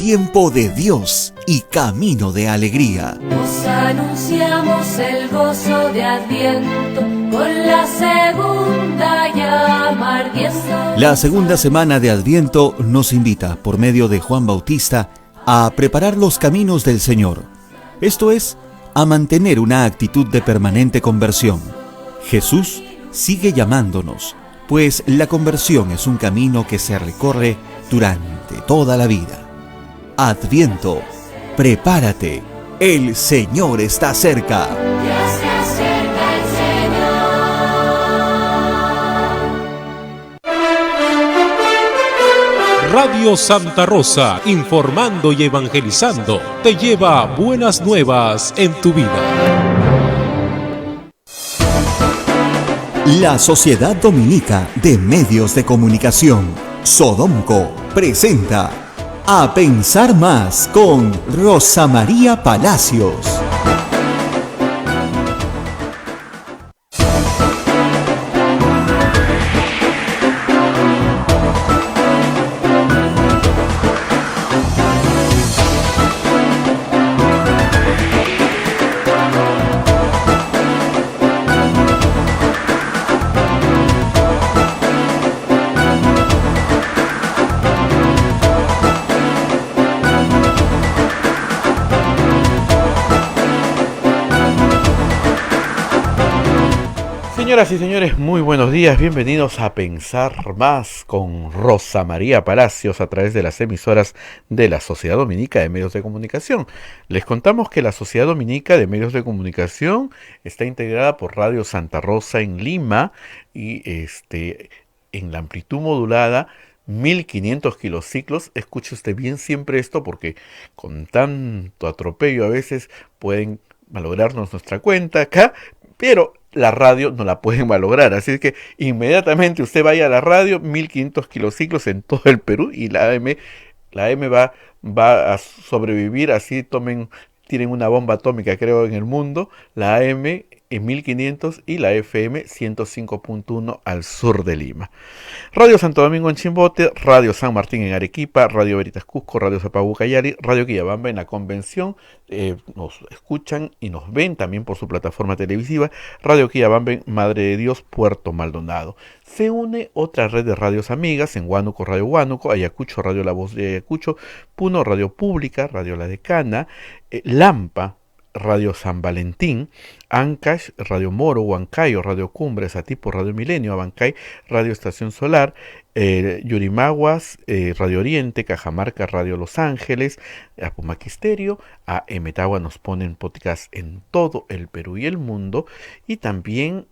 tiempo de Dios y camino de alegría. Os anunciamos el gozo de Adviento con la segunda llama ardiendo. La segunda semana de Adviento nos invita, por medio de Juan Bautista, a preparar los caminos del Señor. Esto es, a mantener una actitud de permanente conversión. Jesús sigue llamándonos, pues la conversión es un camino que se recorre durante toda la vida. Adviento, prepárate, el Señor está cerca. Ya se acerca el Señor. Radio Santa Rosa, informando y evangelizando, te lleva buenas nuevas en tu vida. La Sociedad Dominica de Medios de Comunicación, Sodomco, presenta A Pensar Más con Rosa María Palacios. Señoras y señores, muy buenos días, bienvenidos a Pensar Más con Rosa María Palacios a través de las emisoras de la Sociedad Dominica de Medios de Comunicación. Les contamos que la Sociedad Dominica de Medios de Comunicación está integrada por Radio Santa Rosa en Lima y en la amplitud modulada 1500 kilociclos. Escuche usted bien siempre esto porque con tanto atropello a veces pueden malograrnos nuestra cuenta acá, pero la radio no la pueden malograr, así que inmediatamente usted vaya a la radio, 1500 kilociclos en todo el Perú, y la AM va a sobrevivir, así tienen una bomba atómica creo en el mundo, la AM en 1500 y la FM 105.1 al sur de Lima. Radio Santo Domingo en Chimbote, Radio San Martín en Arequipa, Radio Veritas Cusco, Radio Zapabucayari, Radio Quillabamba en la Convención, nos escuchan y nos ven también por su plataforma televisiva, Radio Quillabamba en Madre de Dios, Puerto Maldonado. Se une otra red de radios amigas en Huánuco, Radio Huánuco, Ayacucho, Radio La Voz de Ayacucho, Puno, Radio Pública, Radio La Decana, Lampa, Radio San Valentín, Ancash, Radio Moro, Huancayo, Radio Cumbres, Atipo, Radio Milenio, Abancay, Radio Estación Solar, Yurimaguas, Radio Oriente, Cajamarca, Radio Los Ángeles, Apumaquisterio, a Emetagua nos ponen podcast en todo el Perú y el mundo, y también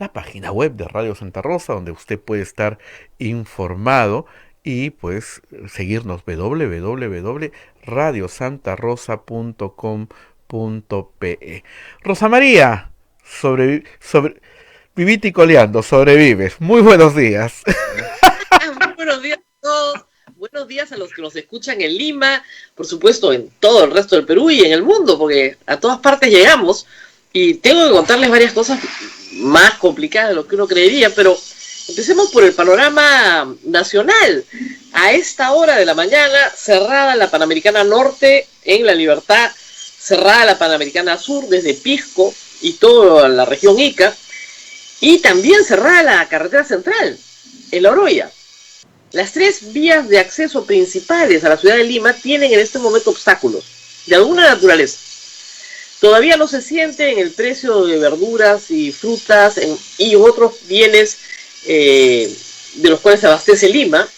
la página web de Radio Santa Rosa, donde usted puede estar informado y pues seguirnos www.radiosantarosa.com.pe. Rosa María, vivite y coleando, sobrevives. Muy buenos días. Muy buenos días a todos. Buenos días a los que nos escuchan en Lima, por supuesto en todo el resto del Perú y en el mundo, porque a todas partes llegamos. Y tengo que contarles varias cosas más complicadas de lo que uno creería, pero empecemos por el panorama nacional. A esta hora de la mañana, cerrada la Panamericana Norte en La Libertad, cerrada la Panamericana Sur desde Pisco y toda la región Ica, y también cerrada la carretera central en La Oroya. Las tres vías de acceso principales a la ciudad de Lima tienen en este momento obstáculos de alguna naturaleza. Todavía no se siente en el precio de verduras y frutas y otros bienes de los cuales se abastece Lima,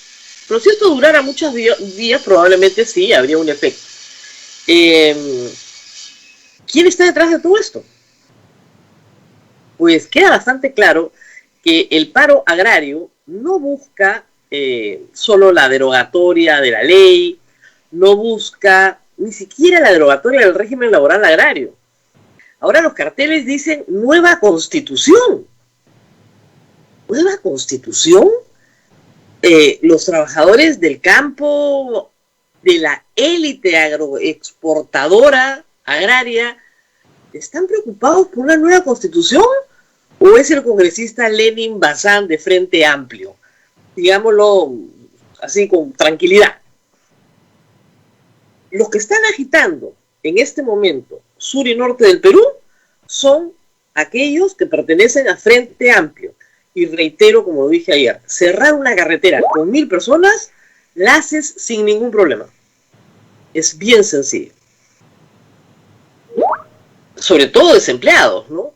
pero si esto durara muchos días probablemente sí habría un efecto. ¿Quién está detrás de todo esto? Pues queda bastante claro que el paro agrario no busca solo la derogatoria de la ley, no busca ni siquiera la derogatoria del régimen laboral agrario. Ahora los carteles dicen nueva constitución. ¿Nueva constitución? Los trabajadores del campo, de la élite agroexportadora agraria, ¿están preocupados por una nueva constitución? ¿O es el congresista Lenin Bazán de Frente Amplio? Digámoslo así con tranquilidad. los que están agitando en este momento sur y norte del Perú son aquellos que pertenecen a Frente Amplio. Y reitero, como dije ayer, cerrar una carretera con 1000 personas la haces sin ningún problema. Es bien sencillo. Sobre todo desempleados, ¿no?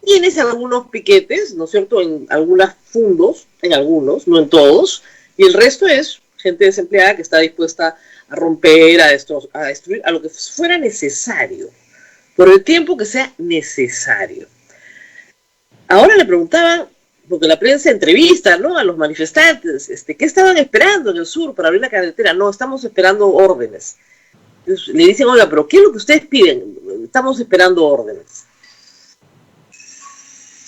Tienes algunos piquetes, ¿no es cierto?, en algunos fundos, en algunos, no en todos, y el resto es gente desempleada que está dispuesta a romper, a destruir, a lo que fuera necesario, por el tiempo que sea necesario. Ahora le preguntaban, porque la prensa entrevista, ¿no?, a los manifestantes, ¿qué estaban esperando en el sur para abrir la carretera? No, estamos esperando órdenes. Entonces, le dicen, oiga, pero ¿qué es lo que ustedes piden? Estamos esperando órdenes.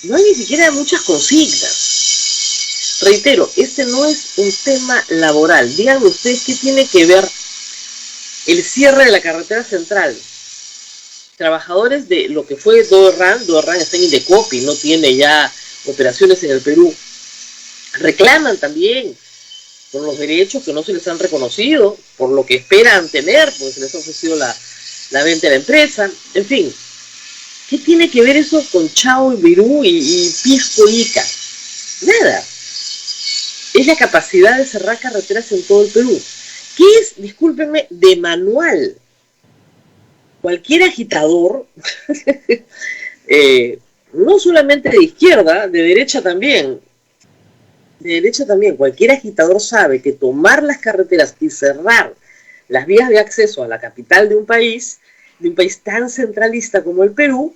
No hay ni siquiera muchas consignas. Reitero, este no es un tema laboral. Díganme ustedes qué tiene que ver el cierre de la carretera central. Trabajadores de lo que fue Doerran está en Indecopi, no tiene ya operaciones en el Perú. Reclaman también por los derechos que no se les han reconocido, por lo que esperan tener, porque se les ha ofrecido la venta de la empresa, en fin. ¿Qué tiene que ver eso con Chao y Virú y Pisco y Ica? Nada. Es la capacidad de cerrar carreteras en todo el Perú. ¿Qué es, discúlpenme, de manual? Cualquier agitador, no solamente de izquierda, de derecha también, cualquier agitador sabe que tomar las carreteras y cerrar las vías de acceso a la capital de un país tan centralista como el Perú,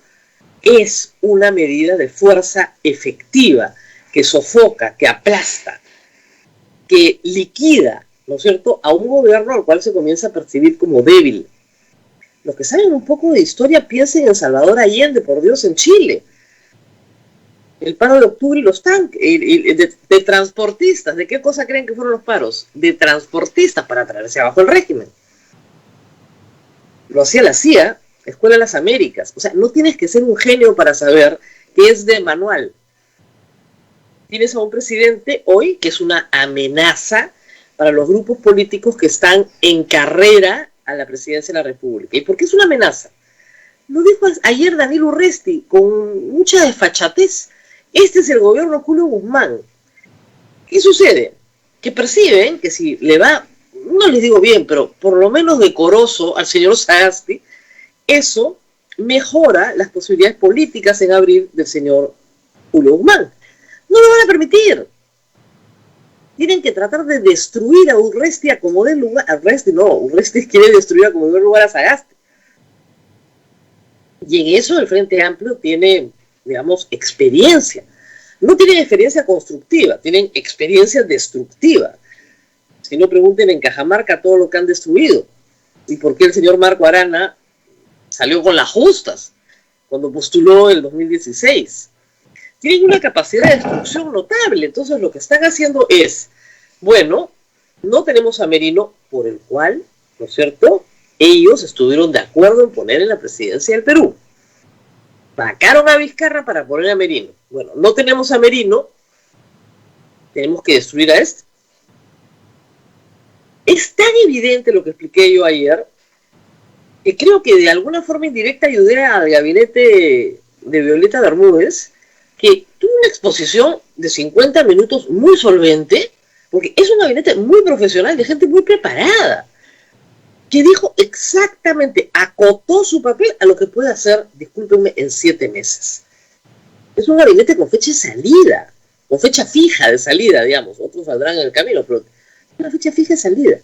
es una medida de fuerza efectiva, que sofoca, que aplasta, que liquida, ¿no es cierto?, a un gobierno al cual se comienza a percibir como débil. Los que saben un poco de historia piensen en Salvador Allende, por Dios, en Chile. El paro de octubre y los tanques, de transportistas. ¿De qué cosa creen que fueron los paros? De transportistas para traerse abajo el régimen. Lo hacía la CIA, Escuela de las Américas. O sea, no tienes que ser un genio para saber que es de manual. Tienes a un presidente hoy que es una amenaza para los grupos políticos que están en carrera a la presidencia de la República. ¿Y por qué es una amenaza? Lo dijo ayer Daniel Urresti con mucha desfachatez. Este es el gobierno Julio Guzmán. ¿Qué sucede? Que perciben que si le va, no les digo bien, pero por lo menos decoroso al señor Sagasti, eso mejora las posibilidades políticas en abril del señor Julio Guzmán. No lo van a permitir. Tienen que tratar de destruir a Urresti a como dé lugar. Urresti quiere destruir a como dé lugar a Sagasti. Y en eso el Frente Amplio tiene, digamos, experiencia. No tienen experiencia constructiva, tienen experiencia destructiva. Si no, pregunten en Cajamarca todo lo que han destruido. Y por qué el señor Marco Arana salió con las justas cuando postuló el 2016. Tienen una capacidad de destrucción notable. Entonces lo que están haciendo es, bueno, no tenemos a Merino, por el cual, ¿no es cierto?, ellos estuvieron de acuerdo en poner en la presidencia del Perú. Vacaron a Vizcarra para poner a Merino. Bueno, no tenemos a Merino, tenemos que destruir a este. Es tan evidente lo que expliqué yo ayer, que creo que de alguna forma indirecta ayudé al gabinete de Violeta Bermúdez, que tuvo una exposición de 50 minutos muy solvente, porque es un gabinete muy profesional, de gente muy preparada, que dijo exactamente, acotó su papel a lo que puede hacer, discúlpenme, en 7 meses. Es un gabinete con fecha de salida, con fecha fija de salida, digamos, otros saldrán en el camino, pero una fecha fija de salida.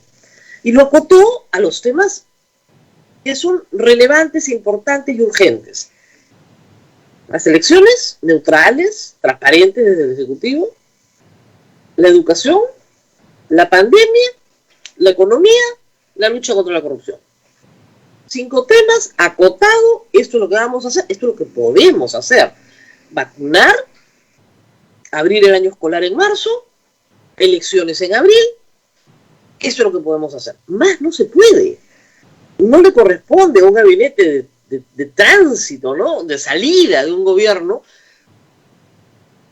Y lo acotó a los temas que son relevantes, importantes y urgentes. Las elecciones neutrales, transparentes desde el Ejecutivo, la educación, la pandemia, la economía, la lucha contra la corrupción. 5 temas, acotado, esto es lo que vamos a hacer, esto es lo que podemos hacer. Vacunar, abrir el año escolar en marzo, elecciones en abril, eso es lo que podemos hacer. Más no se puede. No le corresponde a un gabinete de tránsito, ¿no?, de salida de un gobierno,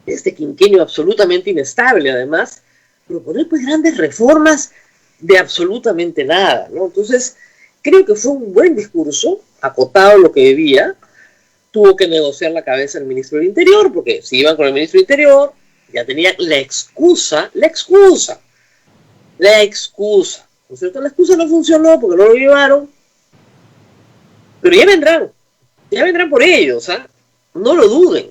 este quinquenio absolutamente inestable además, proponer pues grandes reformas de absolutamente nada, ¿no? Entonces, creo que fue un buen discurso, acotado lo que debía. Tuvo que negociar la cabeza el ministro del Interior, porque si iban con el ministro del Interior, ya tenían la excusa, ¿no es cierto? La excusa no funcionó porque no lo llevaron, pero ya vendrán por ellos, ¿ah? No lo duden,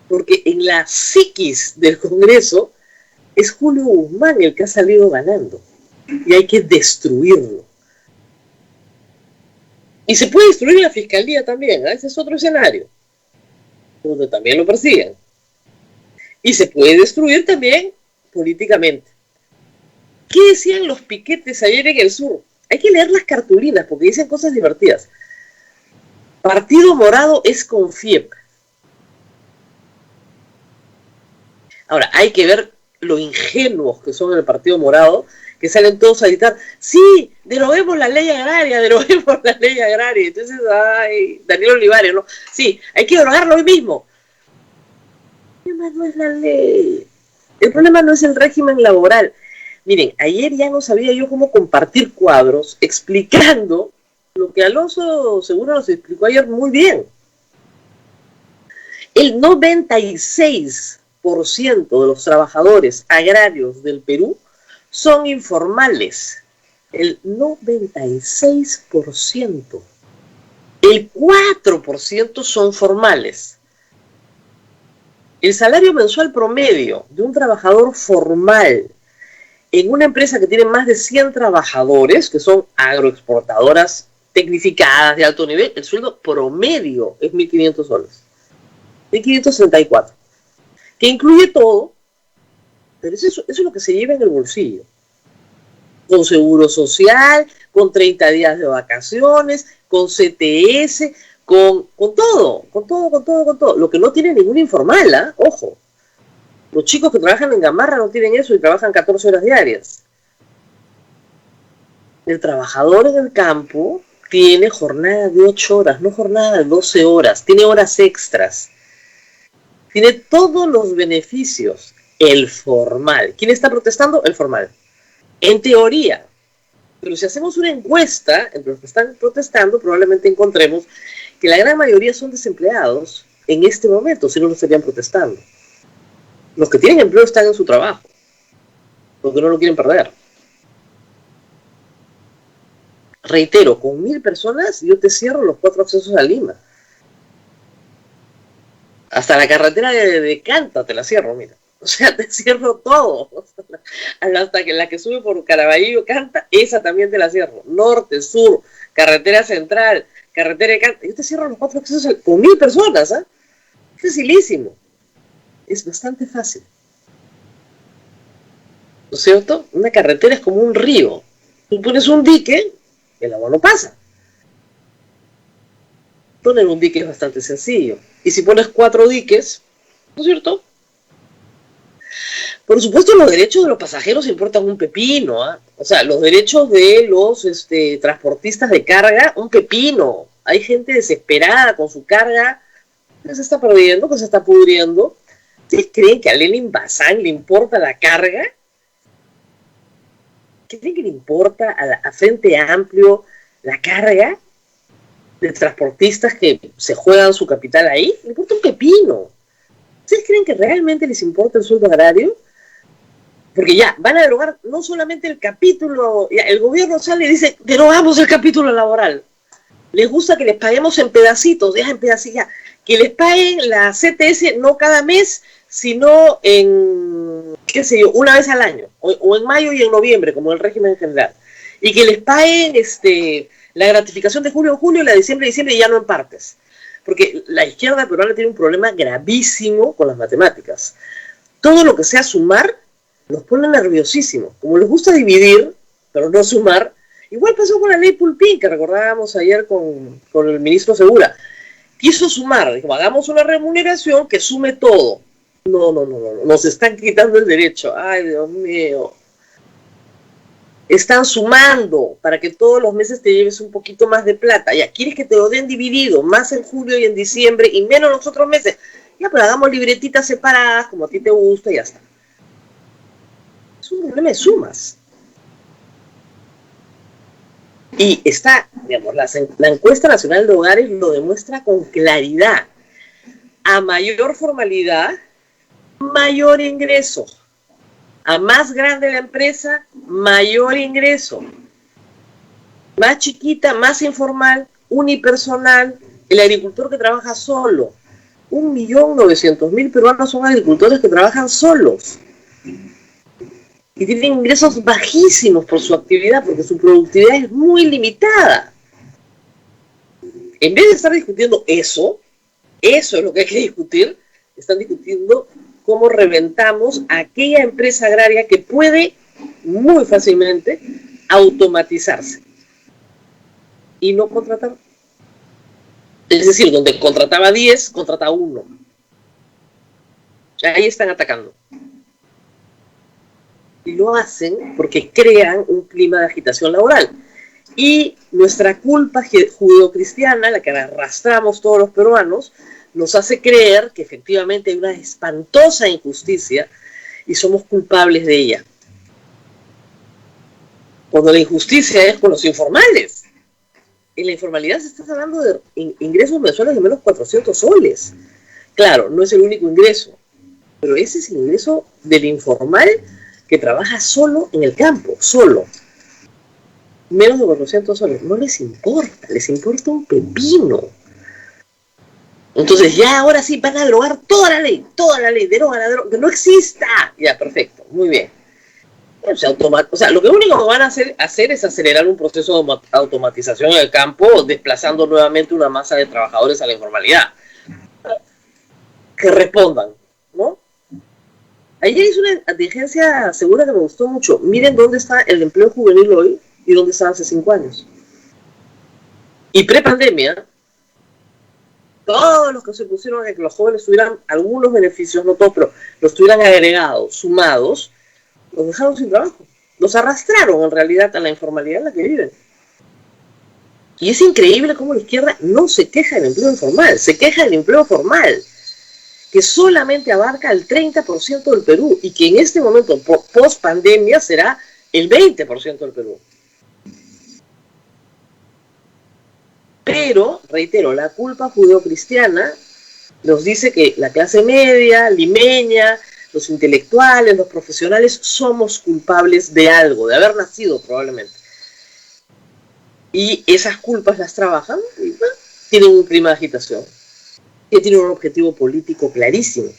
porque en la psiquis del Congreso es Julio Guzmán el que ha salido ganando, y hay que destruirlo. Y se puede destruir la fiscalía también, ¿eh? Ese es otro escenario, donde también lo persiguen. Y se puede destruir también políticamente. ¿Qué decían los piquetes ayer en el sur? Hay que leer las cartulinas porque dicen cosas divertidas. Partido Morado es con FIEP. Ahora, hay que ver lo ingenuos que son en el Partido Morado, que salen todos a gritar, sí, deroguemos la ley agraria. Entonces, ay, Daniel Olivares, ¿no? Sí, hay que derogarlo hoy mismo. El problema no es la ley. El problema no es el régimen laboral. Miren, ayer ya no sabía yo cómo compartir cuadros explicando lo que Alonso Seguro nos explicó ayer muy bien. El 96% de los trabajadores agrarios del Perú son informales. El 96%. El 4% son formales. El salario mensual promedio de un trabajador formal en una empresa que tiene más de 100 trabajadores, que son agroexportadoras tecnificadas de alto nivel, el sueldo promedio es 1.500 soles. 1.534. Que incluye todo, pero eso es lo que se lleva en el bolsillo. Con seguro social, con 30 días de vacaciones, con CTS, con todo. Lo que no tiene ningún informal, ¿eh? Ojo. Los chicos que trabajan en Gamarra no tienen eso y trabajan 14 horas diarias. El trabajador en el campo tiene jornada de 8 horas, no jornada de 12 horas, tiene horas extras. Tiene todos los beneficios. El formal. ¿Quién está protestando? El formal. En teoría. Pero si hacemos una encuesta entre los que están protestando, probablemente encontremos que la gran mayoría son desempleados en este momento, si no lo estarían protestando. Los que tienen empleo están en su trabajo, porque no lo quieren perder. Reitero, con 1.000 personas yo te cierro los 4 accesos a Lima. Hasta la carretera de Canta te la cierro, mira. O sea, te cierro todo. Hasta que la que sube por Caraballo Canta, esa también te la cierro. Norte, sur, carretera central, carretera de Canta. Yo te cierro los 4 accesos con 1.000 personas, ¿ah? Es facilísimo. Es bastante fácil. ¿No es cierto? Una carretera es como un río. Tú pones un dique, el agua no pasa. Poner un dique es bastante sencillo. Y si pones 4 diques, ¿no es cierto? Por supuesto, los derechos de los pasajeros importan un pepino, ¿eh? O sea, los derechos de los transportistas de carga, un pepino. Hay gente desesperada con su carga que se está perdiendo, que se está pudriendo. ¿Ustedes creen que a Lenin Bazán le importa la carga? ¿Creen que le importa a Frente Amplio la carga de transportistas que se juegan su capital ahí? Le importa un pepino. ¿Ustedes creen que realmente les importa el sueldo agrario? Porque ya, van a derogar no solamente el capítulo, ya, el gobierno sale y dice, derogamos el capítulo laboral. Les gusta que les paguemos en pedacitos, ya en pedacitos, ya. Que les paguen la CTS no cada mes, sino en, qué sé yo, una vez al año, o en mayo y en noviembre, como el régimen general. Y que les paguen la gratificación de julio en julio y la de diciembre en diciembre y ya no en partes. Porque la izquierda peruana tiene un problema gravísimo con las matemáticas. Todo lo que sea sumar nos pone nerviosísimos. Como les gusta dividir, pero no sumar, igual pasó con la ley Pulpín, que recordábamos ayer con el ministro Segura. Quiso sumar, dijo, hagamos una remuneración que sume todo. No, nos están quitando el derecho. Ay, Dios mío. Están sumando para que todos los meses te lleves un poquito más de plata. Ya, quieres que te lo den dividido, más en julio y en diciembre y menos los otros meses. Ya, pero hagamos libretitas separadas, como a ti te gusta y ya está. Es un problema de sumas. Y está, digamos, la encuesta nacional de hogares lo demuestra con claridad. A mayor formalidad, mayor ingreso. A más grande la empresa, mayor ingreso. Más chiquita, más informal, unipersonal, el agricultor que trabaja solo. 1.900.000 peruanos son agricultores que trabajan solos. Y tienen ingresos bajísimos por su actividad, porque su productividad es muy limitada. En vez de estar discutiendo eso es lo que hay que discutir, están discutiendo cómo reventamos a aquella empresa agraria que puede muy fácilmente automatizarse y no contratar. Es decir, donde contrataba 10, contrata 1. Ahí están atacando. Y lo hacen porque crean un clima de agitación laboral. Y nuestra culpa judeocristiana, la que arrastramos todos los peruanos, nos hace creer que efectivamente hay una espantosa injusticia y somos culpables de ella. Cuando la injusticia es con los informales. En la informalidad se está hablando de ingresos mensuales de menos 400 soles. Claro, no es el único ingreso, pero ese es el ingreso del informal que trabaja solo en el campo, solo. Menos de 400 soles. No les importa un pepino. Entonces ya ahora sí van a derogar toda la ley, derogan, que no exista. Ya, perfecto, muy bien. O sea, lo único que van a hacer es acelerar un proceso de automatización en el campo, desplazando nuevamente una masa de trabajadores a la informalidad. Que respondan, ¿no? Ayer hice una diligencia segura que me gustó mucho. Miren dónde está el empleo juvenil hoy y dónde estaba hace 5 años. Y pre-pandemia, todos los que se pusieron a que los jóvenes tuvieran algunos beneficios, no todos, pero los tuvieran agregados, sumados, los dejaron sin trabajo. Los arrastraron en realidad a la informalidad en la que viven. Y es increíble cómo la izquierda no se queja del empleo informal, se queja del empleo formal, que solamente abarca el 30% del Perú y que en este momento, post pandemia, será el 20% del Perú. Pero, reitero, la culpa judeocristiana nos dice que la clase media, limeña, los intelectuales, los profesionales, somos culpables de algo, de haber nacido probablemente. Y esas culpas las trabajan y bueno, tienen un clima de agitación, que tiene un objetivo político clarísimo.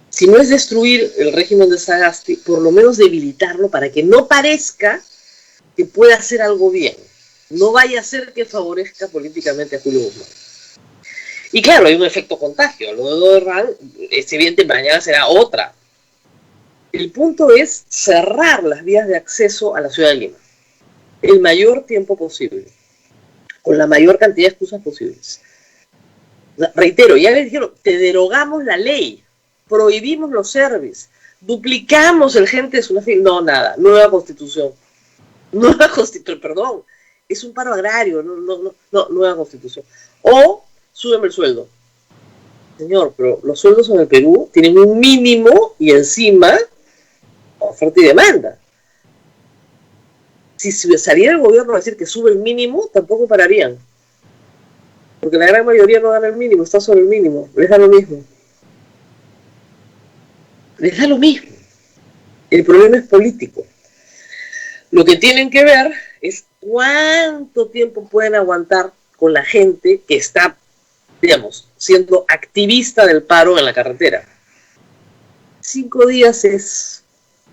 Si no es destruir el régimen de Sagasti, por lo menos debilitarlo para que no parezca que pueda hacer algo bien. No vaya a ser que favorezca políticamente a Julio Guzmán. Y claro, hay un efecto contagio. Lo de Herrán, es evidente, mañana será otra. El punto es cerrar las vías de acceso a la ciudad de Lima el mayor tiempo posible, con la mayor cantidad de excusas posibles. Reitero, ya les dijeron, te derogamos la ley, prohibimos los servicios, duplicamos el gente de su fin. No, nada, nueva constitución. Nueva constitución, perdón. Es un paro agrario, no, nueva constitución. O súbeme el sueldo. Señor, pero los sueldos en el Perú tienen un mínimo y encima oferta y demanda. Si saliera el gobierno a decir que sube el mínimo, tampoco pararían. Porque la gran mayoría no gana el mínimo, está sobre el mínimo. Les da lo mismo. Les da lo mismo. El problema es político. Lo que tienen que ver es cuánto tiempo pueden aguantar con la gente que está, digamos, siendo activista del paro en la carretera. 5 días es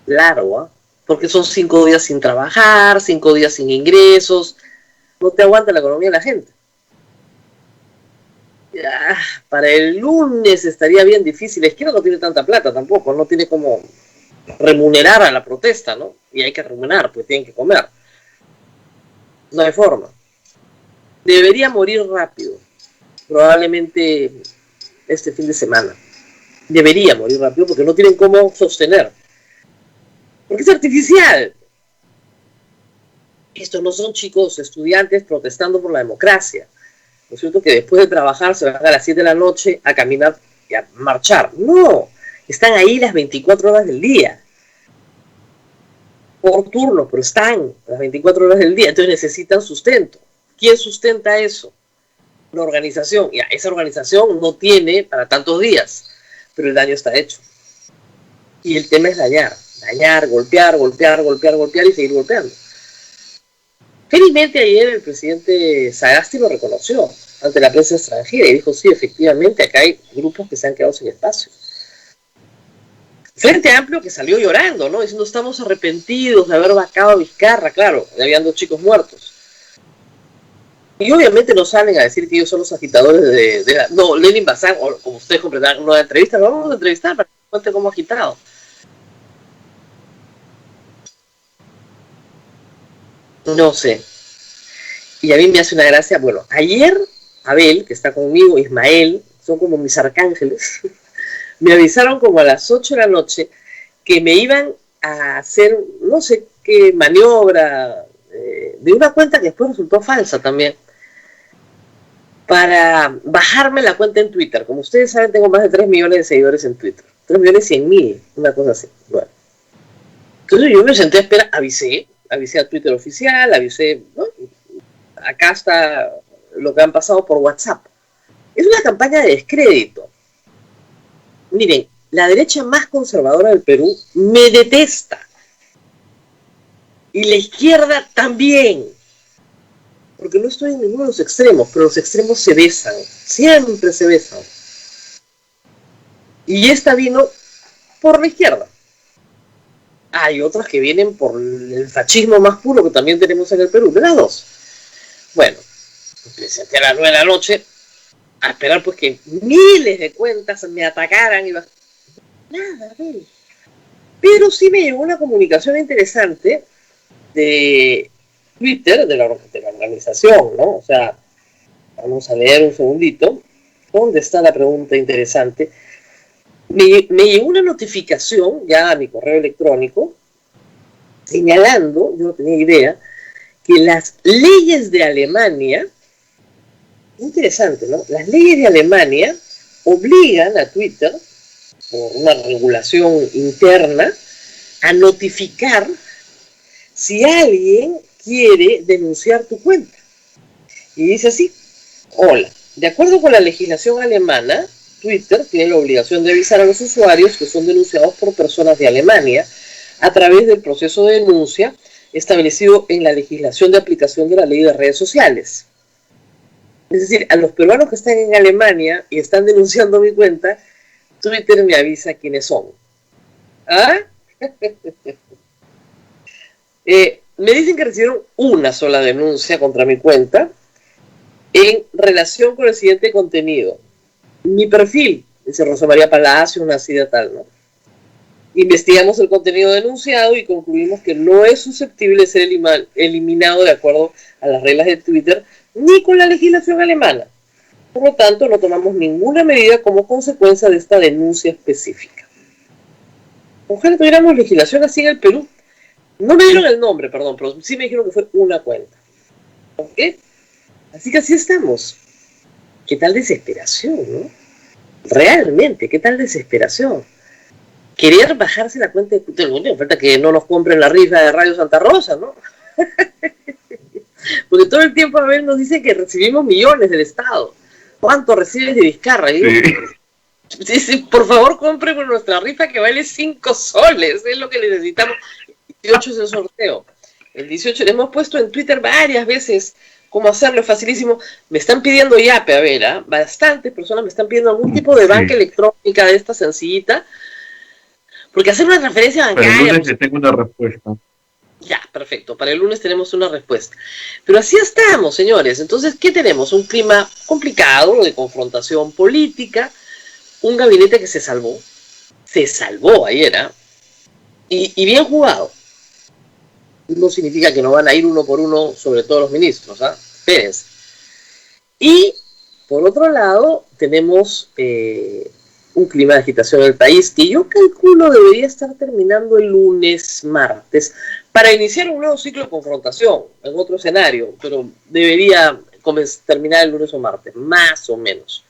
largo, ¿eh? Porque son 5 días sin trabajar, 5 días sin ingresos. No te aguanta la economía de la gente. Ya, para el lunes estaría bien difícil. La izquierda no tiene tanta plata tampoco, no tiene como remunerar a la protesta, ¿no? Y hay que remunerar, pues tienen que comer. No hay forma. Debería morir rápido. Probablemente este fin de semana. Debería morir rápido porque no tienen cómo sostener. Porque es artificial. Estos no son chicos estudiantes protestando por la democracia. ¿No es cierto? Que después de trabajar se van a las 7 de la noche a caminar y a marchar. No. Están ahí las 24 horas del día. por turno, pero están las 24 horas del día, entonces necesitan sustento. ¿Quién sustenta eso? Una organización. Ya, esa organización no tiene para tantos días, pero el daño está hecho. Y el tema es dañar, golpear y seguir golpeando. Felizmente ayer el presidente Sagasti lo reconoció ante la prensa extranjera y dijo, sí, efectivamente, acá hay grupos que se han quedado sin espacio. Frente Amplio que salió llorando, ¿no? Diciendo, estamos arrepentidos de haber vacado a Vizcarra, claro, habían 2 chicos muertos. Y obviamente no salen a decir que ellos son los agitadores de la... No, Lenin Bazán, o como ustedes comprenderán, una entrevista, lo vamos a entrevistar para que cuente cómo ha agitado. No sé. Y a mí me hace una gracia, bueno, ayer Abel, que está conmigo, Ismael, son como mis arcángeles, me avisaron como a las 8 de la noche que me iban a hacer no sé qué maniobra de una cuenta que después resultó falsa también, para bajarme la cuenta en Twitter. Como ustedes saben, tengo más de 3 millones de seguidores en Twitter. 3.100.000, una cosa así. Bueno. Entonces yo me senté a esperar, avisé a Twitter oficial, avisé, ¿no? Acá está lo que han pasado por WhatsApp. Es una campaña de descrédito. Miren, la derecha más conservadora del Perú me detesta. Y la izquierda también. Porque no estoy en ninguno de los extremos, pero los extremos se besan. Siempre se besan. Y esta vino por la izquierda. Hay otras que vienen por el fascismo más puro que también tenemos en el Perú. De las dos. Bueno, me senté a las 9 de la noche a esperar pues que miles de cuentas me atacaran y nada, pero sí me llegó una comunicación interesante de Twitter, de la organización, ¿no? O sea, vamos a leer un segundito. ¿Dónde está la pregunta interesante? Me llegó una notificación ya a mi correo electrónico señalando, yo no tenía idea, que las leyes de Alemania, interesante, ¿no? Las leyes de Alemania obligan a Twitter, por una regulación interna, a notificar si alguien quiere denunciar tu cuenta. Y dice así, hola, de acuerdo con la legislación alemana, Twitter tiene la obligación de avisar a los usuarios que son denunciados por personas de Alemania a través del proceso de denuncia establecido en la legislación de aplicación de la ley de redes sociales. Es decir, a los peruanos que están en Alemania y están denunciando mi cuenta, Twitter me avisa quiénes son. ¿Ah? Me dicen que recibieron una sola denuncia contra mi cuenta en relación con el siguiente contenido. Mi perfil, dice Rosa María Palacio, una así de tal, ¿no? Investigamos el contenido denunciado y concluimos que no es susceptible de ser eliminado de acuerdo a las reglas de Twitter ni con la legislación alemana. Por lo tanto, no tomamos ninguna medida como consecuencia de esta denuncia específica. Ojalá tuviéramos legislación así en el Perú. No me dieron el nombre, perdón, pero sí me dijeron que fue una cuenta. ¿Ok? Así que así estamos. ¿Qué tal desesperación, no? Realmente, ¿qué tal desesperación? Querer bajarse la cuenta de Twitter, bueno, falta que no nos compren la rifa de Radio Santa Rosa, ¿no? Porque todo el tiempo a ver nos dicen que recibimos millones del Estado. ¿Cuánto recibes de Vizcarra? Y dice, por favor compren con nuestra rifa que vale 5 soles, es lo que necesitamos. El 18 es el sorteo. El 18 le hemos puesto en Twitter varias veces cómo hacerlo, es facilísimo. Me están pidiendo yape, a ver, ¿eh? Bastantes personas me están pidiendo algún tipo de banca electrónica de esta sencillita. Porque hacer una transferencia bancaria... Para el lunes tengo una respuesta. Ya, perfecto. Para el lunes tenemos una respuesta. Pero así estamos, señores. Entonces, ¿qué tenemos? Un clima complicado de confrontación política. Un gabinete que se salvó. Se salvó ayer, ¿eh? Y bien jugado. No significa que no van a ir uno por uno sobre todos los ministros, ¿ah? Espérense. Y, por otro lado, tenemos... un clima de agitación en el país que yo calculo debería estar terminando el lunes, martes, para iniciar un nuevo ciclo de confrontación en otro escenario, pero debería terminar el lunes o martes, más o menos.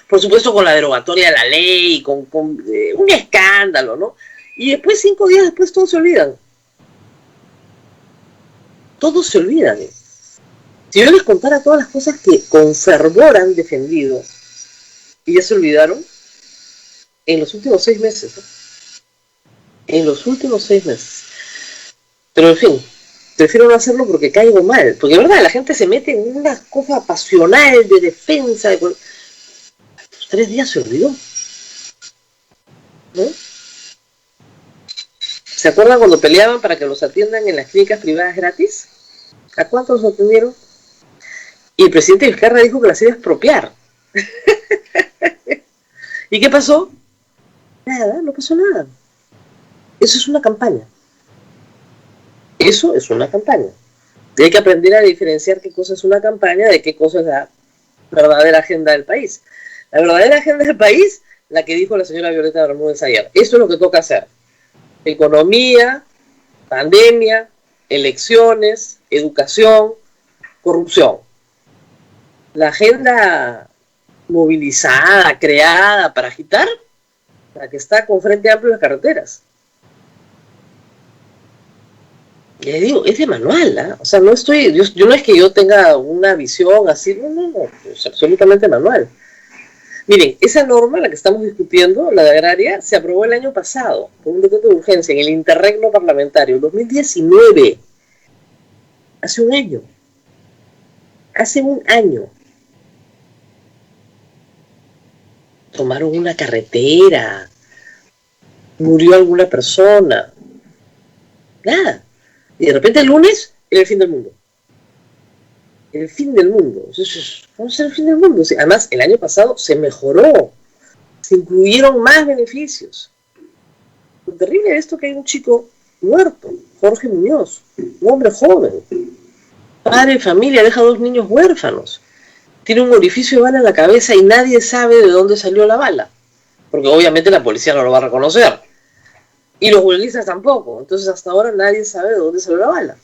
Por supuesto con la derogatoria de la ley, con un escándalo, ¿no? Y después, 5 días después, todos se olvidan. todos se olvidan. Si yo les contara todas las cosas que con fervor han defendido y ya se olvidaron, en los últimos 6 meses, ¿no? En los últimos 6 meses. Pero en fin, prefiero no hacerlo porque caigo mal. Porque, ¿verdad? La gente se mete en una cosa pasional de defensa. A los 3 días se olvidó, ¿no? ¿Se acuerdan cuando peleaban para que los atiendan en las clínicas privadas gratis? ¿A cuántos los atendieron? Y el presidente Vizcarra dijo que las iba a expropiar. ¿Y qué pasó? Nada, no pasó nada. Eso es una campaña. Eso es una campaña. Y hay que aprender a diferenciar qué cosa es una campaña de qué cosa es la verdadera agenda del país. La verdadera agenda del país, la que dijo la señora Violeta Bermúdez ayer. Eso es lo que toca hacer. Economía, pandemia, elecciones, educación, corrupción. La agenda movilizada, creada para agitar, la que está con Frente Amplio en las carreteras. Y les digo, es de manual, ¿eh? O sea, no estoy, yo no es que yo tenga una visión así, no, es absolutamente manual. Miren, esa norma, la que estamos discutiendo, la de agraria, se aprobó el año pasado, por un decreto de urgencia, en el interregno parlamentario, 2019. Hace un año. Hace un año. Tomaron una carretera. Murió alguna persona. Nada. Y de repente el lunes era el fin del mundo. El fin del mundo. Vamos a ser el fin del mundo. Además, el año pasado se mejoró. Se incluyeron más beneficios. Lo terrible de esto es que hay un chico muerto, Jorge Muñoz, un hombre joven, padre de familia, deja 2 niños huérfanos. Tiene un orificio de bala en la cabeza y nadie sabe de dónde salió la bala. Porque obviamente la policía no lo va a reconocer. Y los huelguistas tampoco. Entonces hasta ahora nadie sabe de dónde salió la bala.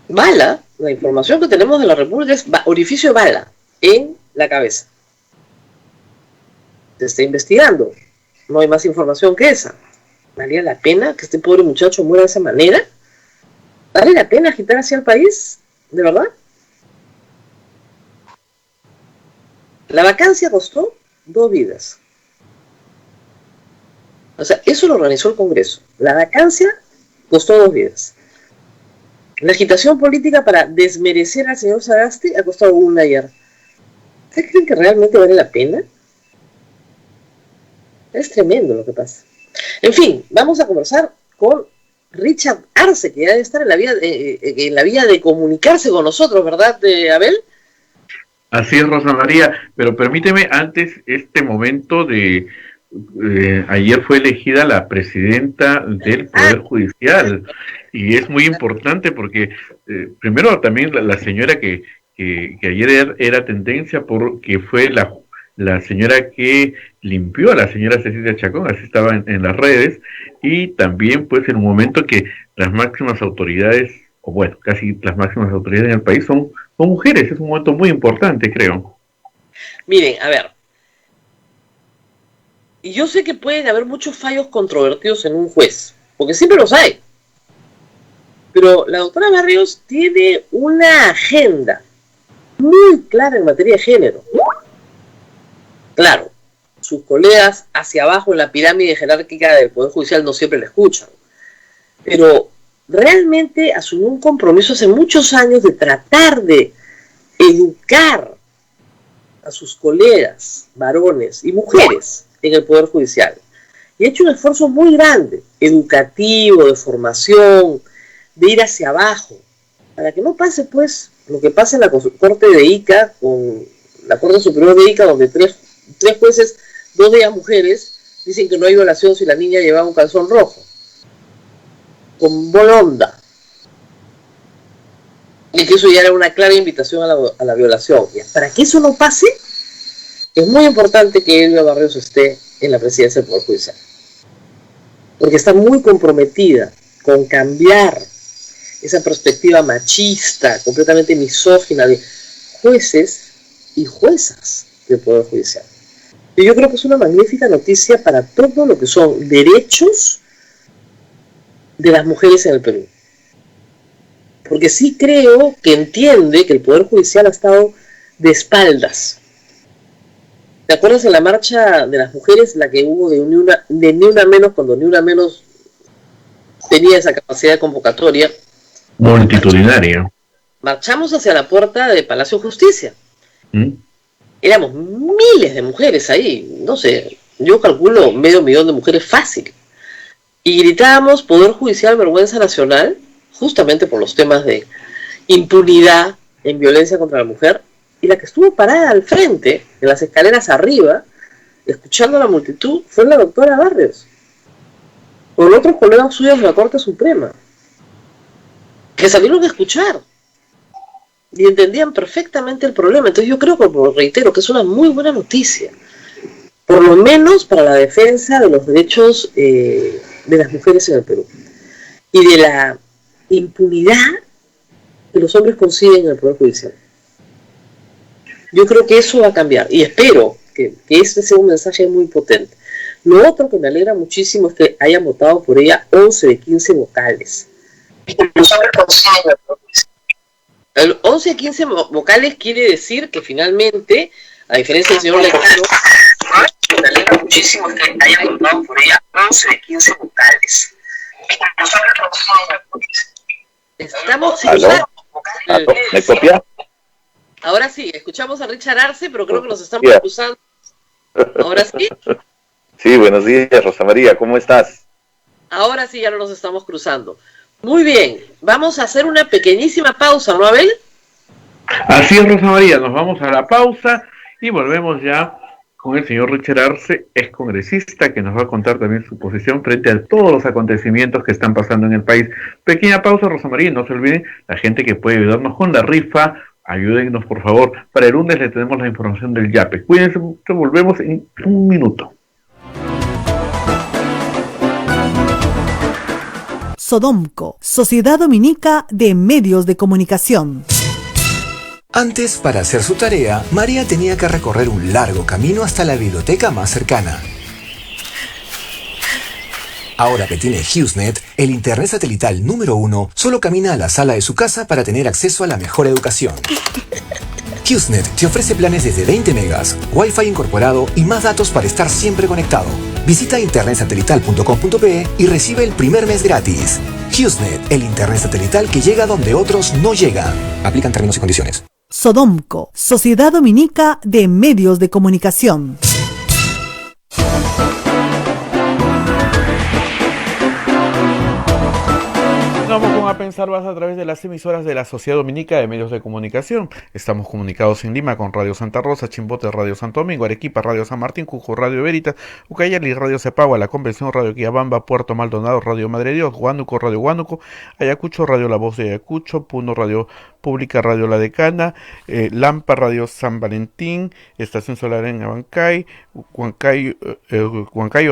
Bala, la información que tenemos de la República es orificio de bala en la cabeza. Se está investigando. No hay más información que esa. ¿Valía la pena que este pobre muchacho muera de esa manera? ¿Vale la pena agitar hacia el país? ¿De verdad? La vacancia costó 2 vidas. O sea, eso lo organizó el Congreso. La vacancia costó 2 vidas. La agitación política para desmerecer al señor Sagasti ha costado 1 ayer. ¿Ustedes creen que realmente vale la pena? Es tremendo lo que pasa. En fin, vamos a conversar con Richard Arce, que ya debe estar en la vía de comunicarse con nosotros, ¿verdad, Abel? Así es, Rosa María, pero permíteme antes este momento de... ayer fue elegida la presidenta del Poder Judicial y es muy importante porque primero también la señora que ayer era tendencia porque fue la señora que limpió a la señora Cecilia Chacón, así estaba en las redes, y también pues en un momento que las máximas autoridades, o bueno, casi las máximas autoridades en el país son mujeres, es un momento muy importante, creo. Miren, a ver, y yo sé que pueden haber muchos fallos controvertidos en un juez, porque siempre los hay, pero la doctora Barrios tiene una agenda muy clara en materia de género. Claro, sus colegas hacia abajo en la pirámide jerárquica del Poder Judicial no siempre la escuchan, pero realmente asumió un compromiso hace muchos años de tratar de educar a sus colegas, varones y mujeres en el Poder Judicial. Y ha hecho un esfuerzo muy grande, educativo, de formación, de ir hacia abajo, para que no pase pues lo que pasa en la Corte de Ica, con la Corte Superior de Ica, donde tres jueces, 2 de ellas mujeres, dicen que no hay violación si la niña llevaba un calzón rojo, con bolonda, y que eso ya era una clara invitación a la violación. Para que eso no pase, es muy importante que Elvia Barrios esté en la presidencia del Poder Judicial, porque está muy comprometida con cambiar esa perspectiva machista, completamente misógina de jueces y juezas del Poder Judicial. Y yo creo que es una magnífica noticia para todo lo que son derechos de las mujeres en el Perú. Porque sí creo que entiende que el Poder Judicial ha estado de espaldas. ¿Te acuerdas en la marcha de las mujeres, la que hubo de Ni Una Menos, cuando Ni Una Menos tenía esa capacidad de convocatoria? Multitudinario. Marchamos hacia la puerta de Palacio de Justicia. Éramos miles de mujeres ahí, no sé, yo calculo 500.000 de mujeres fácil. Y gritábamos Poder Judicial, vergüenza nacional, justamente por los temas de impunidad en violencia contra la mujer. Y la que estuvo parada al frente, en las escaleras arriba, escuchando a la multitud, fue la doctora Barrios, con otros colegas suyos de la Corte Suprema, que salieron a escuchar y entendían perfectamente el problema. Entonces yo creo que, reitero, que es una muy buena noticia, por lo menos para la defensa de los derechos de las mujeres en el Perú y de la impunidad que los hombres consiguen en el Poder Judicial. Yo creo que eso va a cambiar y espero que este sea un mensaje muy potente. Lo otro que me alegra muchísimo es que hayan votado por ella 11 de 15 vocales. El 11 de 15 vocales quiere decir que finalmente, a diferencia del señor Lecano, me alegra muchísimo que hayan votado por ella 11 de 15 vocales. Estamos ¿Me copia? Ahora sí, escuchamos a Richard Arce, pero creo que nos estamos cruzando. ¿Ahora sí? Sí, buenos días, Rosa María, ¿cómo estás? Ahora sí, ya no nos estamos cruzando. Muy bien, vamos a hacer una pequeñísima pausa, ¿no, Abel? Así es, Rosa María, nos vamos a la pausa y volvemos ya con el señor Richard Arce, ex congresista, que nos va a contar también su posición frente a todos los acontecimientos que están pasando en el país. Pequeña pausa, Rosa María, no se olviden, la gente que puede ayudarnos con la rifa, ayúdennos por favor. Para el lunes le tenemos la información del YAPE. Cuídense, volvemos en un minuto. Sodomco, Sociedad Dominica de Medios de Comunicación. Antes, para hacer su tarea, María tenía que recorrer un largo camino hasta la biblioteca más cercana. Ahora que tiene HughesNet, el internet satelital número 1, solo camina a la sala de su casa para tener acceso a la mejor educación. HughesNet te ofrece planes desde 20 megas, Wi-Fi incorporado y más datos para estar siempre conectado. Visita internetsatelital.com.pe y recibe el primer mes gratis. HughesNet, el internet satelital que llega donde otros no llegan. Aplican términos y condiciones. Sodomco, Sociedad Dominica de Medios de Comunicación. Vamos con A Pensar Más a través de las emisoras de la Sociedad Dominica de Medios de Comunicación. Estamos comunicados en Lima con Radio Santa Rosa, Chimbote Radio Santo Domingo, Arequipa Radio San Martín, Cusco Radio Veritas, Ucayali Radio Cepagua, La Convención Radio Quillabamba, Puerto Maldonado Radio Madre Dios, Huánuco Radio Huánuco, Ayacucho Radio La Voz de Ayacucho, Puno Radio Pública Radio La Decana, Lampa Radio San Valentín, Estación Solar en Abancay, Huancayo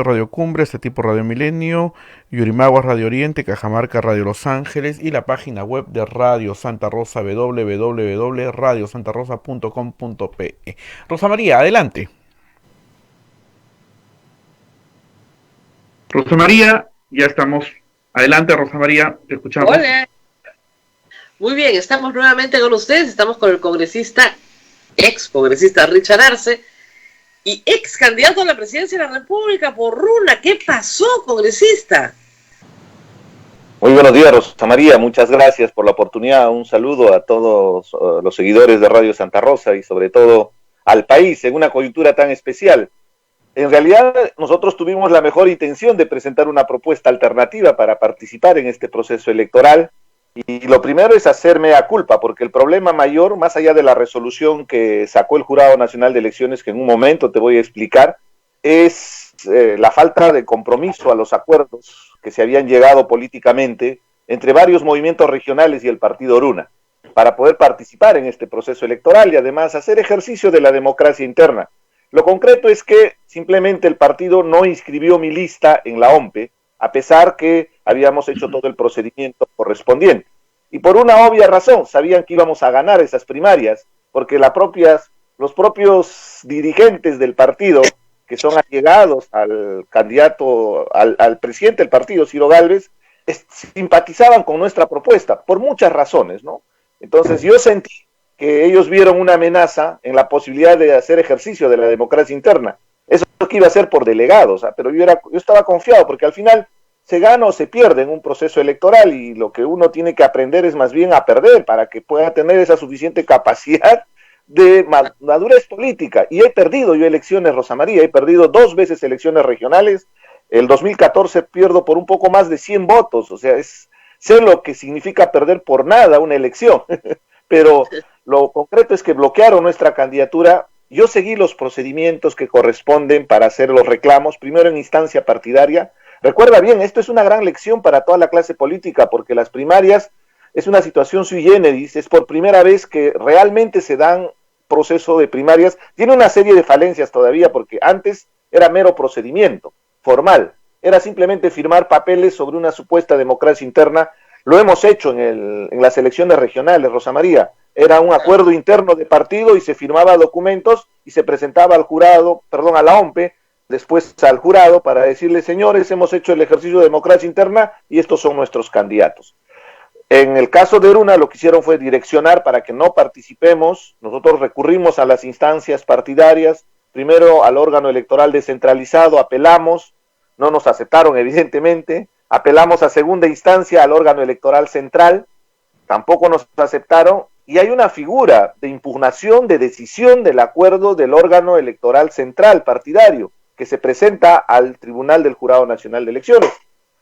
Radio Cumbre, Setipo Radio Milenio, Yurimaguas Radio Oriente, Cajamarca Radio Los Ángeles y la página web de Radio Santa Rosa, www.radiosantarosa.com.pe. Rosa María, adelante. Rosa María, ya estamos. Adelante, Rosa María, te escuchamos. Hola. Muy bien, estamos nuevamente con ustedes, estamos con el ex congresista Richard Arce, y ex candidato a la presidencia de la República por Runa. ¿Qué pasó, congresista? Muy buenos días, Rosa María, muchas gracias por la oportunidad. Un saludo a todos los seguidores de Radio Santa Rosa y sobre todo al país en una coyuntura tan especial. En realidad, nosotros tuvimos la mejor intención de presentar una propuesta alternativa para participar en este proceso electoral. Y lo primero es hacerme a culpa, porque el problema mayor, más allá de la resolución que sacó el Jurado Nacional de Elecciones, que en un momento te voy a explicar, es la falta de compromiso a los acuerdos que se habían llegado políticamente entre varios movimientos regionales y el partido Runa, para poder participar en este proceso electoral y además hacer ejercicio de la democracia interna. Lo concreto es que simplemente el partido no inscribió mi lista en la OMPE, a pesar que habíamos hecho todo el procedimiento correspondiente. Y por una obvia razón, sabían que íbamos a ganar esas primarias, porque los propios dirigentes del partido, que son allegados al candidato, al presidente del partido, Ciro Gálvez, simpatizaban con nuestra propuesta, por muchas razones, ¿no? Entonces yo sentí que ellos vieron una amenaza en la posibilidad de hacer ejercicio de la democracia interna. Eso que iba a ser por delegados, pero yo estaba confiado, porque al final se gana o se pierde en un proceso electoral, y lo que uno tiene que aprender es más bien a perder, para que pueda tener esa suficiente capacidad de madurez política. Y he perdido yo elecciones, Rosa María, he perdido 2 veces elecciones regionales. El 2014 pierdo por un poco más de 100 votos, o sea, sé lo que significa perder por nada una elección, pero lo concreto es que bloquearon nuestra candidatura. Yo seguí los procedimientos que corresponden para hacer los reclamos, primero en instancia partidaria. Recuerda bien, esto es una gran lección para toda la clase política, porque las primarias es una situación sui generis, es por primera vez que realmente se dan proceso de primarias. Tiene una serie de falencias todavía, porque antes era mero procedimiento formal, era simplemente firmar papeles sobre una supuesta democracia interna. Lo hemos hecho en las elecciones regionales, Rosa María. Era un acuerdo interno de partido y se firmaba documentos y se presentaba al jurado, a la OMPE, después al jurado, para decirle: señores, hemos hecho el ejercicio de democracia interna y estos son nuestros candidatos. En el caso de Oruna, lo que hicieron fue direccionar para que no participemos. Nosotros recurrimos a las instancias partidarias, primero al órgano electoral descentralizado, apelamos, no nos aceptaron evidentemente, apelamos a segunda instancia al órgano electoral central, tampoco nos aceptaron, y hay una figura de impugnación de decisión del acuerdo del órgano electoral central partidario, que se presenta al Tribunal del Jurado Nacional de Elecciones.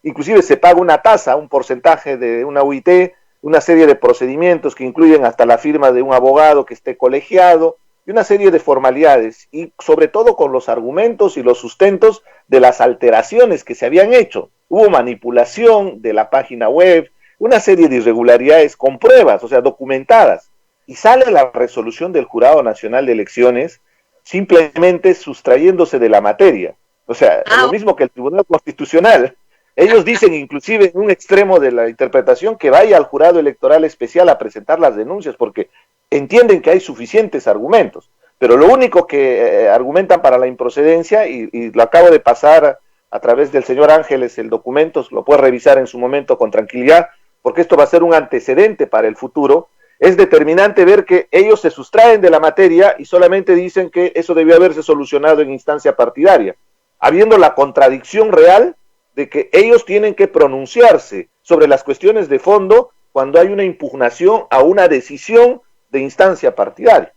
Inclusive se paga una tasa, un porcentaje de una UIT, una serie de procedimientos que incluyen hasta la firma de un abogado que esté colegiado, y una serie de formalidades, y sobre todo con los argumentos y los sustentos de las alteraciones que se habían hecho. Hubo manipulación de la página web, una serie de irregularidades con pruebas, o sea, documentadas, y sale la resolución del Jurado Nacional de Elecciones simplemente sustrayéndose de la materia. O sea, lo mismo que el Tribunal Constitucional. Ellos dicen, inclusive en un extremo de la interpretación, que vaya al Jurado Electoral Especial a presentar las denuncias, porque entienden que hay suficientes argumentos, pero lo único que argumentan para la improcedencia, y lo acabo de pasar a través del señor Ángeles el documento, lo puede revisar en su momento con tranquilidad, porque esto va a ser un antecedente para el futuro. Es determinante ver que ellos se sustraen de la materia y solamente dicen que eso debió haberse solucionado en instancia partidaria, habiendo la contradicción real de que ellos tienen que pronunciarse sobre las cuestiones de fondo cuando hay una impugnación a una decisión de instancia partidaria.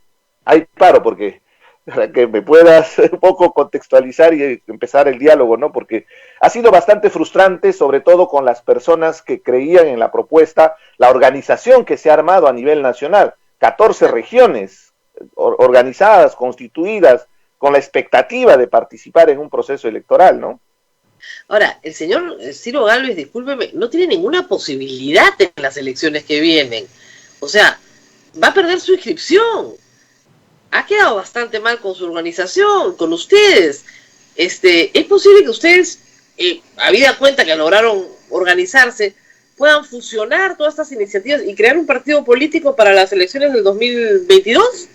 Ahí paro, porque para que me puedas un poco contextualizar y empezar el diálogo, ¿no? Porque ha sido bastante frustrante, sobre todo con las personas que creían en la propuesta, la organización que se ha armado a nivel nacional, 14 regiones organizadas, constituidas, con la expectativa de participar en un proceso electoral, ¿no? Ahora, el señor Ciro Gálvez, discúlpeme, no tiene ninguna posibilidad en las elecciones que vienen. O sea, va a perder su inscripción. Ha quedado bastante mal con su organización, con ustedes. ¿Es posible que ustedes, habida cuenta que lograron organizarse, puedan fusionar todas estas iniciativas y crear un partido político para las elecciones del 2022?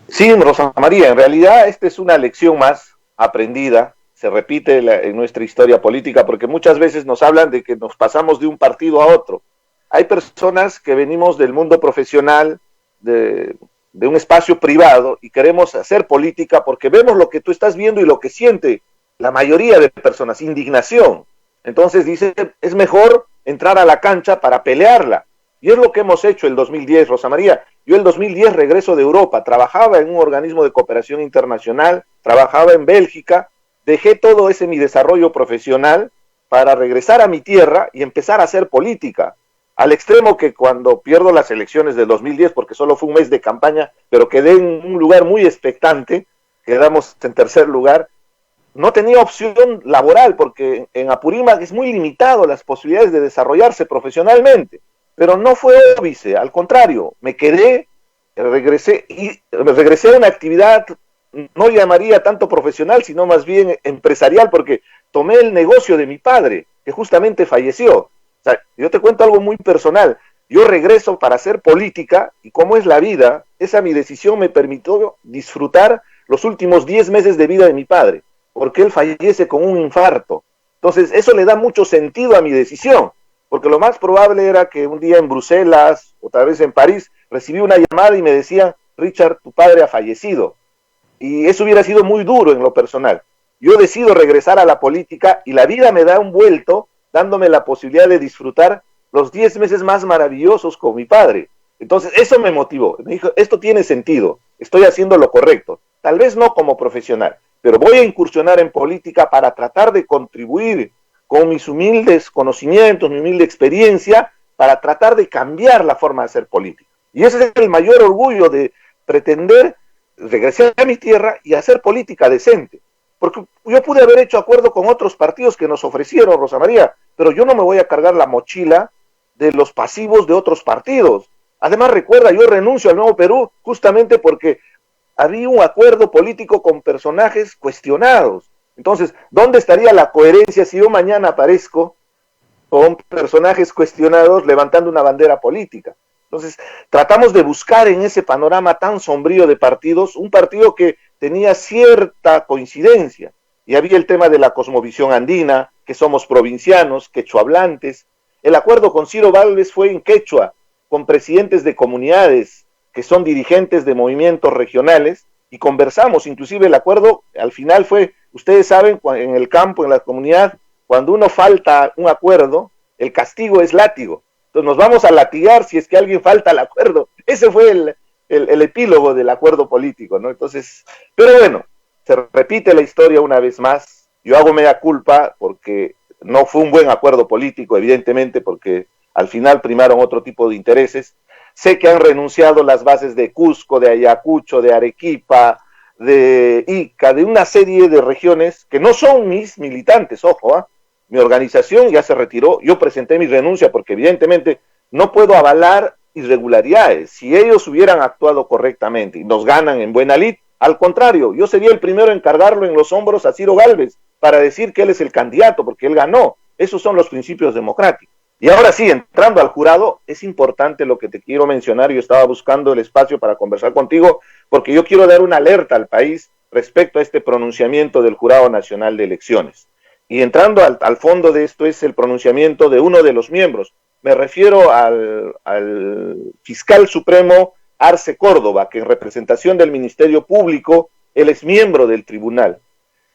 Sí, Rosa María, en realidad esta es una lección más aprendida, se repite en nuestra historia política, porque muchas veces nos hablan de que nos pasamos de un partido a otro. Hay personas que venimos del mundo profesional, de un espacio privado, y queremos hacer política porque vemos lo que tú estás viendo y lo que siente la mayoría de personas, indignación. Entonces dice, es mejor entrar a la cancha para pelearla. Y es lo que hemos hecho el 2010, Rosa María. Yo el 2010 regreso de Europa, trabajaba en un organismo de cooperación internacional, trabajaba en Bélgica, dejé todo ese mi desarrollo profesional para regresar a mi tierra y empezar a hacer política. Al extremo que cuando pierdo las elecciones del 2010, porque solo fue un mes de campaña, pero quedé en un lugar muy expectante, quedamos en tercer lugar, no tenía opción laboral, porque en Apurímac es muy limitado las posibilidades de desarrollarse profesionalmente, pero no fue óbice, al contrario, me quedé, regresé a una actividad, no llamaría tanto profesional, sino más bien empresarial, porque tomé el negocio de mi padre, que justamente falleció. O sea, yo te cuento algo muy personal. Yo regreso para hacer política, y como es la vida, esa mi decisión me permitió disfrutar los últimos 10 meses de vida de mi padre, porque él fallece con un infarto. Entonces, eso le da mucho sentido a mi decisión, porque lo más probable era que un día en Bruselas, o tal vez en París, recibí una llamada y me decían, Richard, tu padre ha fallecido. Y eso hubiera sido muy duro en lo personal. Yo decido regresar a la política y la vida me da un vuelto, dándome la posibilidad de disfrutar los 10 meses más maravillosos con mi padre. Entonces, eso me motivó. Me dijo, esto tiene sentido, estoy haciendo lo correcto. Tal vez no como profesional, pero voy a incursionar en política para tratar de contribuir con mis humildes conocimientos, mi humilde experiencia, para tratar de cambiar la forma de hacer política. Y ese es el mayor orgullo de pretender regresar a mi tierra y hacer política decente. Porque yo pude haber hecho acuerdo con otros partidos que nos ofrecieron, Rosa María, pero yo no me voy a cargar la mochila de los pasivos de otros partidos. Además, recuerda, yo renuncio al Nuevo Perú justamente porque había un acuerdo político con personajes cuestionados. Entonces, ¿dónde estaría la coherencia si yo mañana aparezco con personajes cuestionados levantando una bandera política? Entonces, tratamos de buscar en ese panorama tan sombrío de partidos, un partido que tenía cierta coincidencia. Y había el tema de la cosmovisión andina, que somos provincianos, quechuahablantes. El acuerdo con Ciro Válvez fue en quechua, con presidentes de comunidades que son dirigentes de movimientos regionales, y conversamos, inclusive el acuerdo al final fue, ustedes saben, en el campo, en la comunidad, cuando uno falta un acuerdo, el castigo es látigo. Entonces nos vamos a latigar si es que alguien falta al acuerdo. Ese fue el epílogo del acuerdo político, ¿no? Entonces, pero bueno, se repite la historia una vez más. Yo hago mea culpa porque no fue un buen acuerdo político, evidentemente, porque al final primaron otro tipo de intereses. Sé que han renunciado las bases de Cusco, de Ayacucho, de Arequipa, de Ica, de una serie de regiones que no son mis militantes, ojo, ¿eh? Mi organización ya se retiró, yo presenté mi renuncia porque evidentemente no puedo avalar irregularidades. Si ellos hubieran actuado correctamente y nos ganan en buena lid, al contrario, yo sería el primero en cargarlo en los hombros a Ciro Gálvez para decir que él es el candidato, porque él ganó. Esos son los principios democráticos. Y ahora sí, entrando al jurado, es importante lo que te quiero mencionar. Yo estaba buscando el espacio para conversar contigo, porque yo quiero dar una alerta al país respecto a este pronunciamiento del Jurado Nacional de Elecciones. Y entrando al fondo de esto es el pronunciamiento de uno de los miembros. Me refiero al fiscal supremo Arce Córdoba, que en representación del Ministerio Público, él es miembro del tribunal.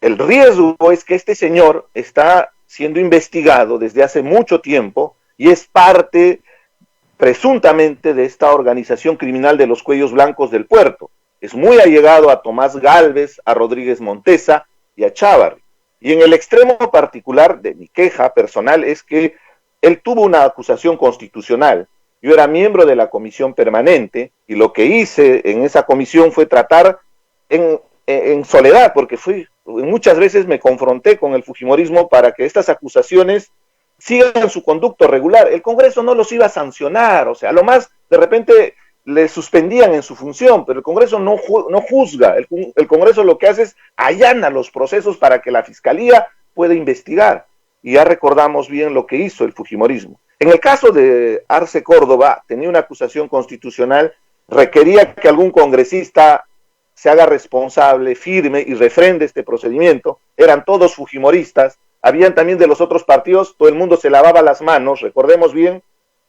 El riesgo es que este señor está siendo investigado desde hace mucho tiempo y es parte presuntamente de esta organización criminal de los cuellos blancos del puerto. Es muy allegado a Tomás Gálvez, a Rodríguez Montesa y a Chávarri. Y en el extremo particular de mi queja personal es que él tuvo una acusación constitucional. Yo era miembro de la comisión permanente y lo que hice en esa comisión fue tratar en soledad, porque muchas veces me confronté con el fujimorismo para que estas acusaciones sigan su conducto regular. El Congreso no los iba a sancionar, o sea, a lo más de repente le suspendían en su función, pero el Congreso no juzga. El Congreso lo que hace es allana los procesos para que la Fiscalía pueda investigar. Y ya recordamos bien lo que hizo el fujimorismo. En el caso de Arce Córdoba, tenía una acusación constitucional, requería que algún congresista se haga responsable, firme y refrende este procedimiento. Eran todos fujimoristas, habían también de los otros partidos, todo el mundo se lavaba las manos, recordemos bien,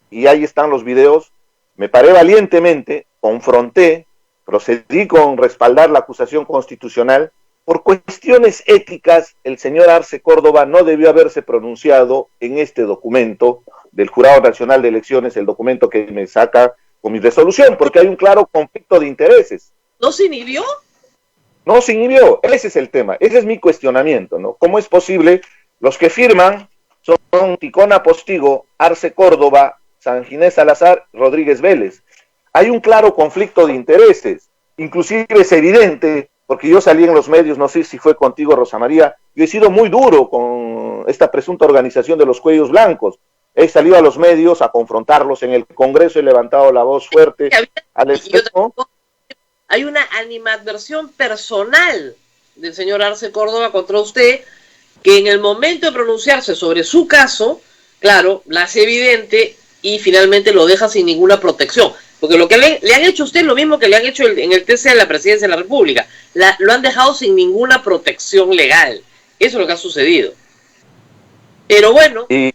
y ahí están los videos. Me paré valientemente, confronté, procedí con respaldar la acusación constitucional. Por cuestiones éticas, el señor Arce Córdoba no debió haberse pronunciado en este documento del Jurado Nacional de Elecciones, el documento que me saca con mi resolución, porque hay un claro conflicto de intereses. ¿No se inhibió? No se inhibió, ese es el tema, ese es mi cuestionamiento, ¿no? ¿Cómo es posible? Los que firman son Ticona Postigo, Arce Córdoba, San Ginés Salazar, Rodríguez Vélez. Hay un claro conflicto de intereses, inclusive es evidente, porque yo salí en los medios, no sé si fue contigo, Rosa María, yo he sido muy duro con esta presunta organización de los cuellos blancos. He salido a los medios a confrontarlos en el Congreso, he levantado la voz fuerte al extremo. Hay una animadversión personal del señor Arce Córdoba contra usted, que en el momento de pronunciarse sobre su caso, claro, la hace evidente y finalmente lo deja sin ninguna protección. Porque lo que le han hecho a usted es lo mismo que le han hecho en el TC de la Presidencia de la República. Lo han dejado sin ninguna protección legal. Eso es lo que ha sucedido. Pero bueno, Y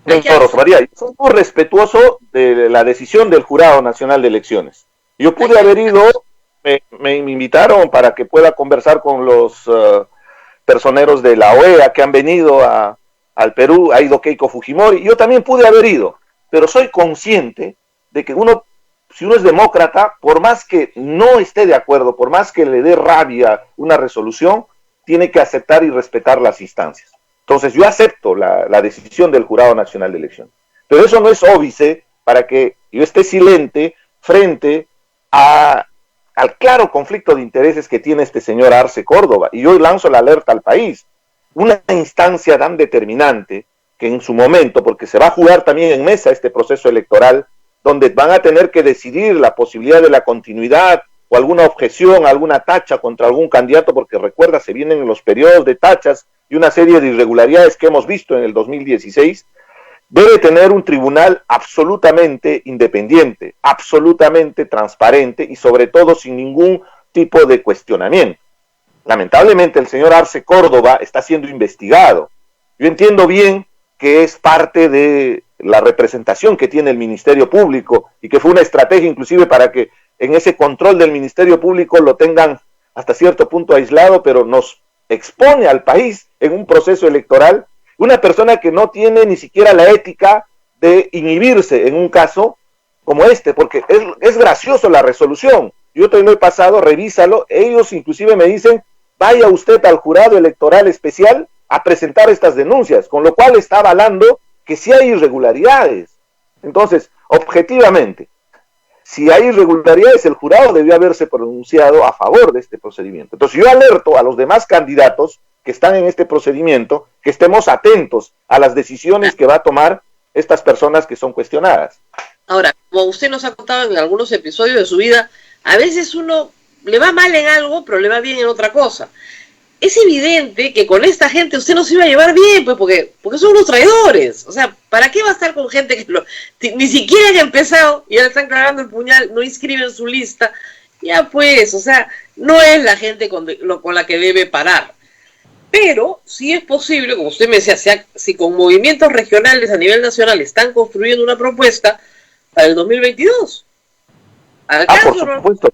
Rosa María, yo soy muy respetuoso de la decisión del Jurado Nacional de Elecciones. Yo pude haber ido, me invitaron para que pueda conversar con los personeros de la OEA que han venido al Perú, ha ido Keiko Fujimori, yo también pude haber ido, pero soy consciente de que si uno es demócrata, por más que no esté de acuerdo, por más que le dé rabia una resolución, tiene que aceptar y respetar las instancias. Entonces yo acepto la decisión del Jurado Nacional de Elecciones, pero eso no es óbice para que yo esté silente frente al claro conflicto de intereses que tiene este señor Arce Córdoba, y yo lanzo la alerta al país. Una instancia tan determinante que en su momento, porque se va a jugar también en mesa este proceso electoral, donde van a tener que decidir la posibilidad de la continuidad o alguna objeción, alguna tacha contra algún candidato, porque recuerda, se vienen los periodos de tachas y una serie de irregularidades que hemos visto en el 2016, debe tener un tribunal absolutamente independiente, absolutamente transparente y sobre todo sin ningún tipo de cuestionamiento. Lamentablemente el señor Arce Córdoba está siendo investigado. Yo entiendo bien que es parte de la representación que tiene el Ministerio Público y que fue una estrategia inclusive para que en ese control del Ministerio Público lo tengan hasta cierto punto aislado, pero nos expone al país en un proceso electoral una persona que no tiene ni siquiera la ética de inhibirse en un caso como este, porque es gracioso la resolución. Yo te lo he pasado, revísalo, ellos inclusive me dicen, vaya usted al jurado electoral especial a presentar estas denuncias, con lo cual está avalando que sí hay irregularidades. Entonces, objetivamente, si hay irregularidades, el jurado debió haberse pronunciado a favor de este procedimiento. Entonces yo alerto a los demás candidatos que están en este procedimiento, que estemos atentos a las decisiones que va a tomar estas personas que son cuestionadas. ahora, como usted nos ha contado en algunos episodios de su vida, a veces uno le va mal en algo, pero le va bien en otra cosa. Es evidente que con esta gente usted no se iba a llevar bien, pues porque son unos traidores. O sea, ¿para qué va a estar con gente que ni siquiera han empezado y ya le están clavando el puñal, no inscriben su lista? Ya pues, o sea, no es la gente con la que debe parar. Pero sí es posible, como usted me decía, si con movimientos regionales a nivel nacional están construyendo una propuesta para el 2022. Por supuesto,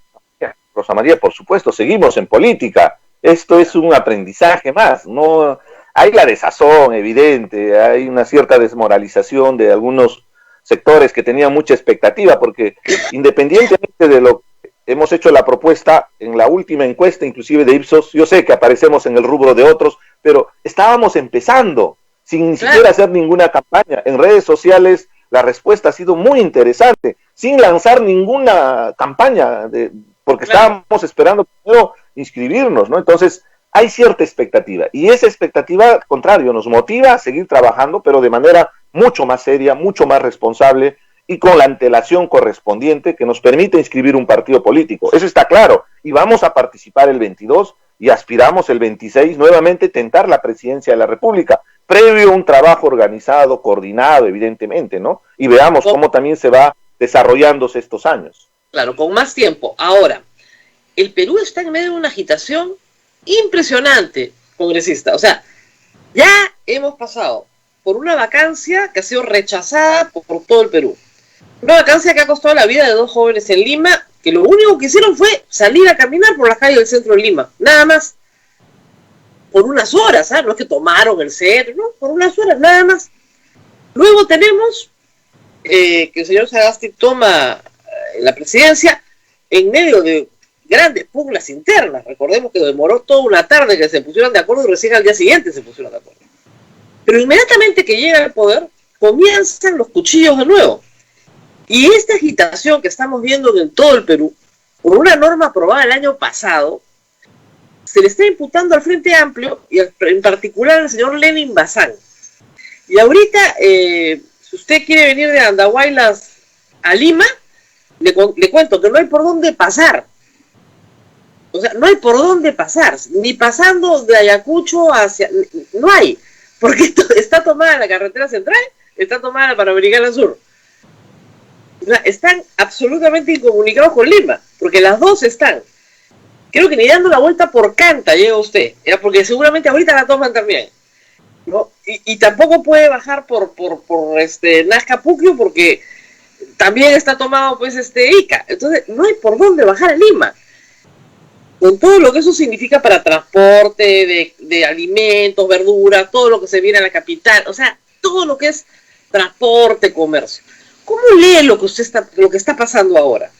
Rosa María, por supuesto, seguimos en política. Esto es un aprendizaje más, no hay la desazón evidente, hay una cierta desmoralización de algunos sectores que tenían mucha expectativa, porque independientemente de lo que hemos hecho la propuesta en la última encuesta, inclusive de Ipsos, yo sé que aparecemos en el rubro de otros, pero estábamos empezando, sin ni siquiera hacer ninguna campaña. En redes sociales la respuesta ha sido muy interesante, sin lanzar ninguna campaña, porque estábamos esperando primero inscribirnos, ¿no? Entonces, hay cierta expectativa, y esa expectativa, al contrario, nos motiva a seguir trabajando, pero de manera mucho más seria, mucho más responsable, y con la antelación correspondiente que nos permite inscribir un partido político. Eso está claro, y vamos a participar el 22, y aspiramos el 26, nuevamente tentar la presidencia de la República, previo a un trabajo organizado, coordinado, evidentemente, ¿no? Y veamos cómo también se va desarrollándose estos años. Claro, con más tiempo. Ahora, el Perú está en medio de una agitación impresionante, congresista. O sea, ya hemos pasado por una vacancia que ha sido rechazada por todo el Perú. Una vacancia que ha costado la vida de 2 jóvenes en Lima, que lo único que hicieron fue salir a caminar por las calles del centro de Lima. Nada más. Por unas horas, ¿ah? No es que tomaron el centro, no, por unas horas, nada más. Luego tenemos que el señor Sagasti toma la presidencia en medio de grandes pugnas internas. Recordemos que demoró toda una tarde que se pusieron de acuerdo y recién al día siguiente se pusieron de acuerdo. Pero inmediatamente que llega al poder, comienzan los cuchillos de nuevo. Y esta agitación que estamos viendo en todo el Perú, por una norma aprobada el año pasado, se le está imputando al Frente Amplio y en particular al señor Lenin Bazán. Y ahorita, si usted quiere venir de Andahuaylas a Lima, le cuento que no hay por dónde pasar. O sea, no hay por dónde pasar, ni pasando de Ayacucho hacia... No hay, porque está tomada la carretera central, está tomada la Panamericana Sur. O sea, están absolutamente incomunicados con Lima, porque las dos están. Creo que ni dando la vuelta por Canta llega usted, ¿ya? Porque seguramente ahorita la toman también. ¿no? Y tampoco puede bajar por Nazca Puquio porque también está tomado pues Ica. Entonces no hay por dónde bajar a Lima. Con todo lo que eso significa para transporte de alimentos, verduras, todo lo que se viene a la capital, o sea, todo lo que es transporte, comercio. ¿Cómo lee lo que está pasando ahora?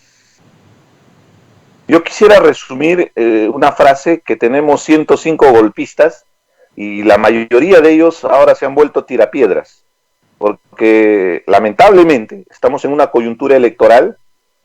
Yo quisiera resumir una frase: que tenemos 105 golpistas y la mayoría de ellos ahora se han vuelto tirapiedras, porque lamentablemente estamos en una coyuntura electoral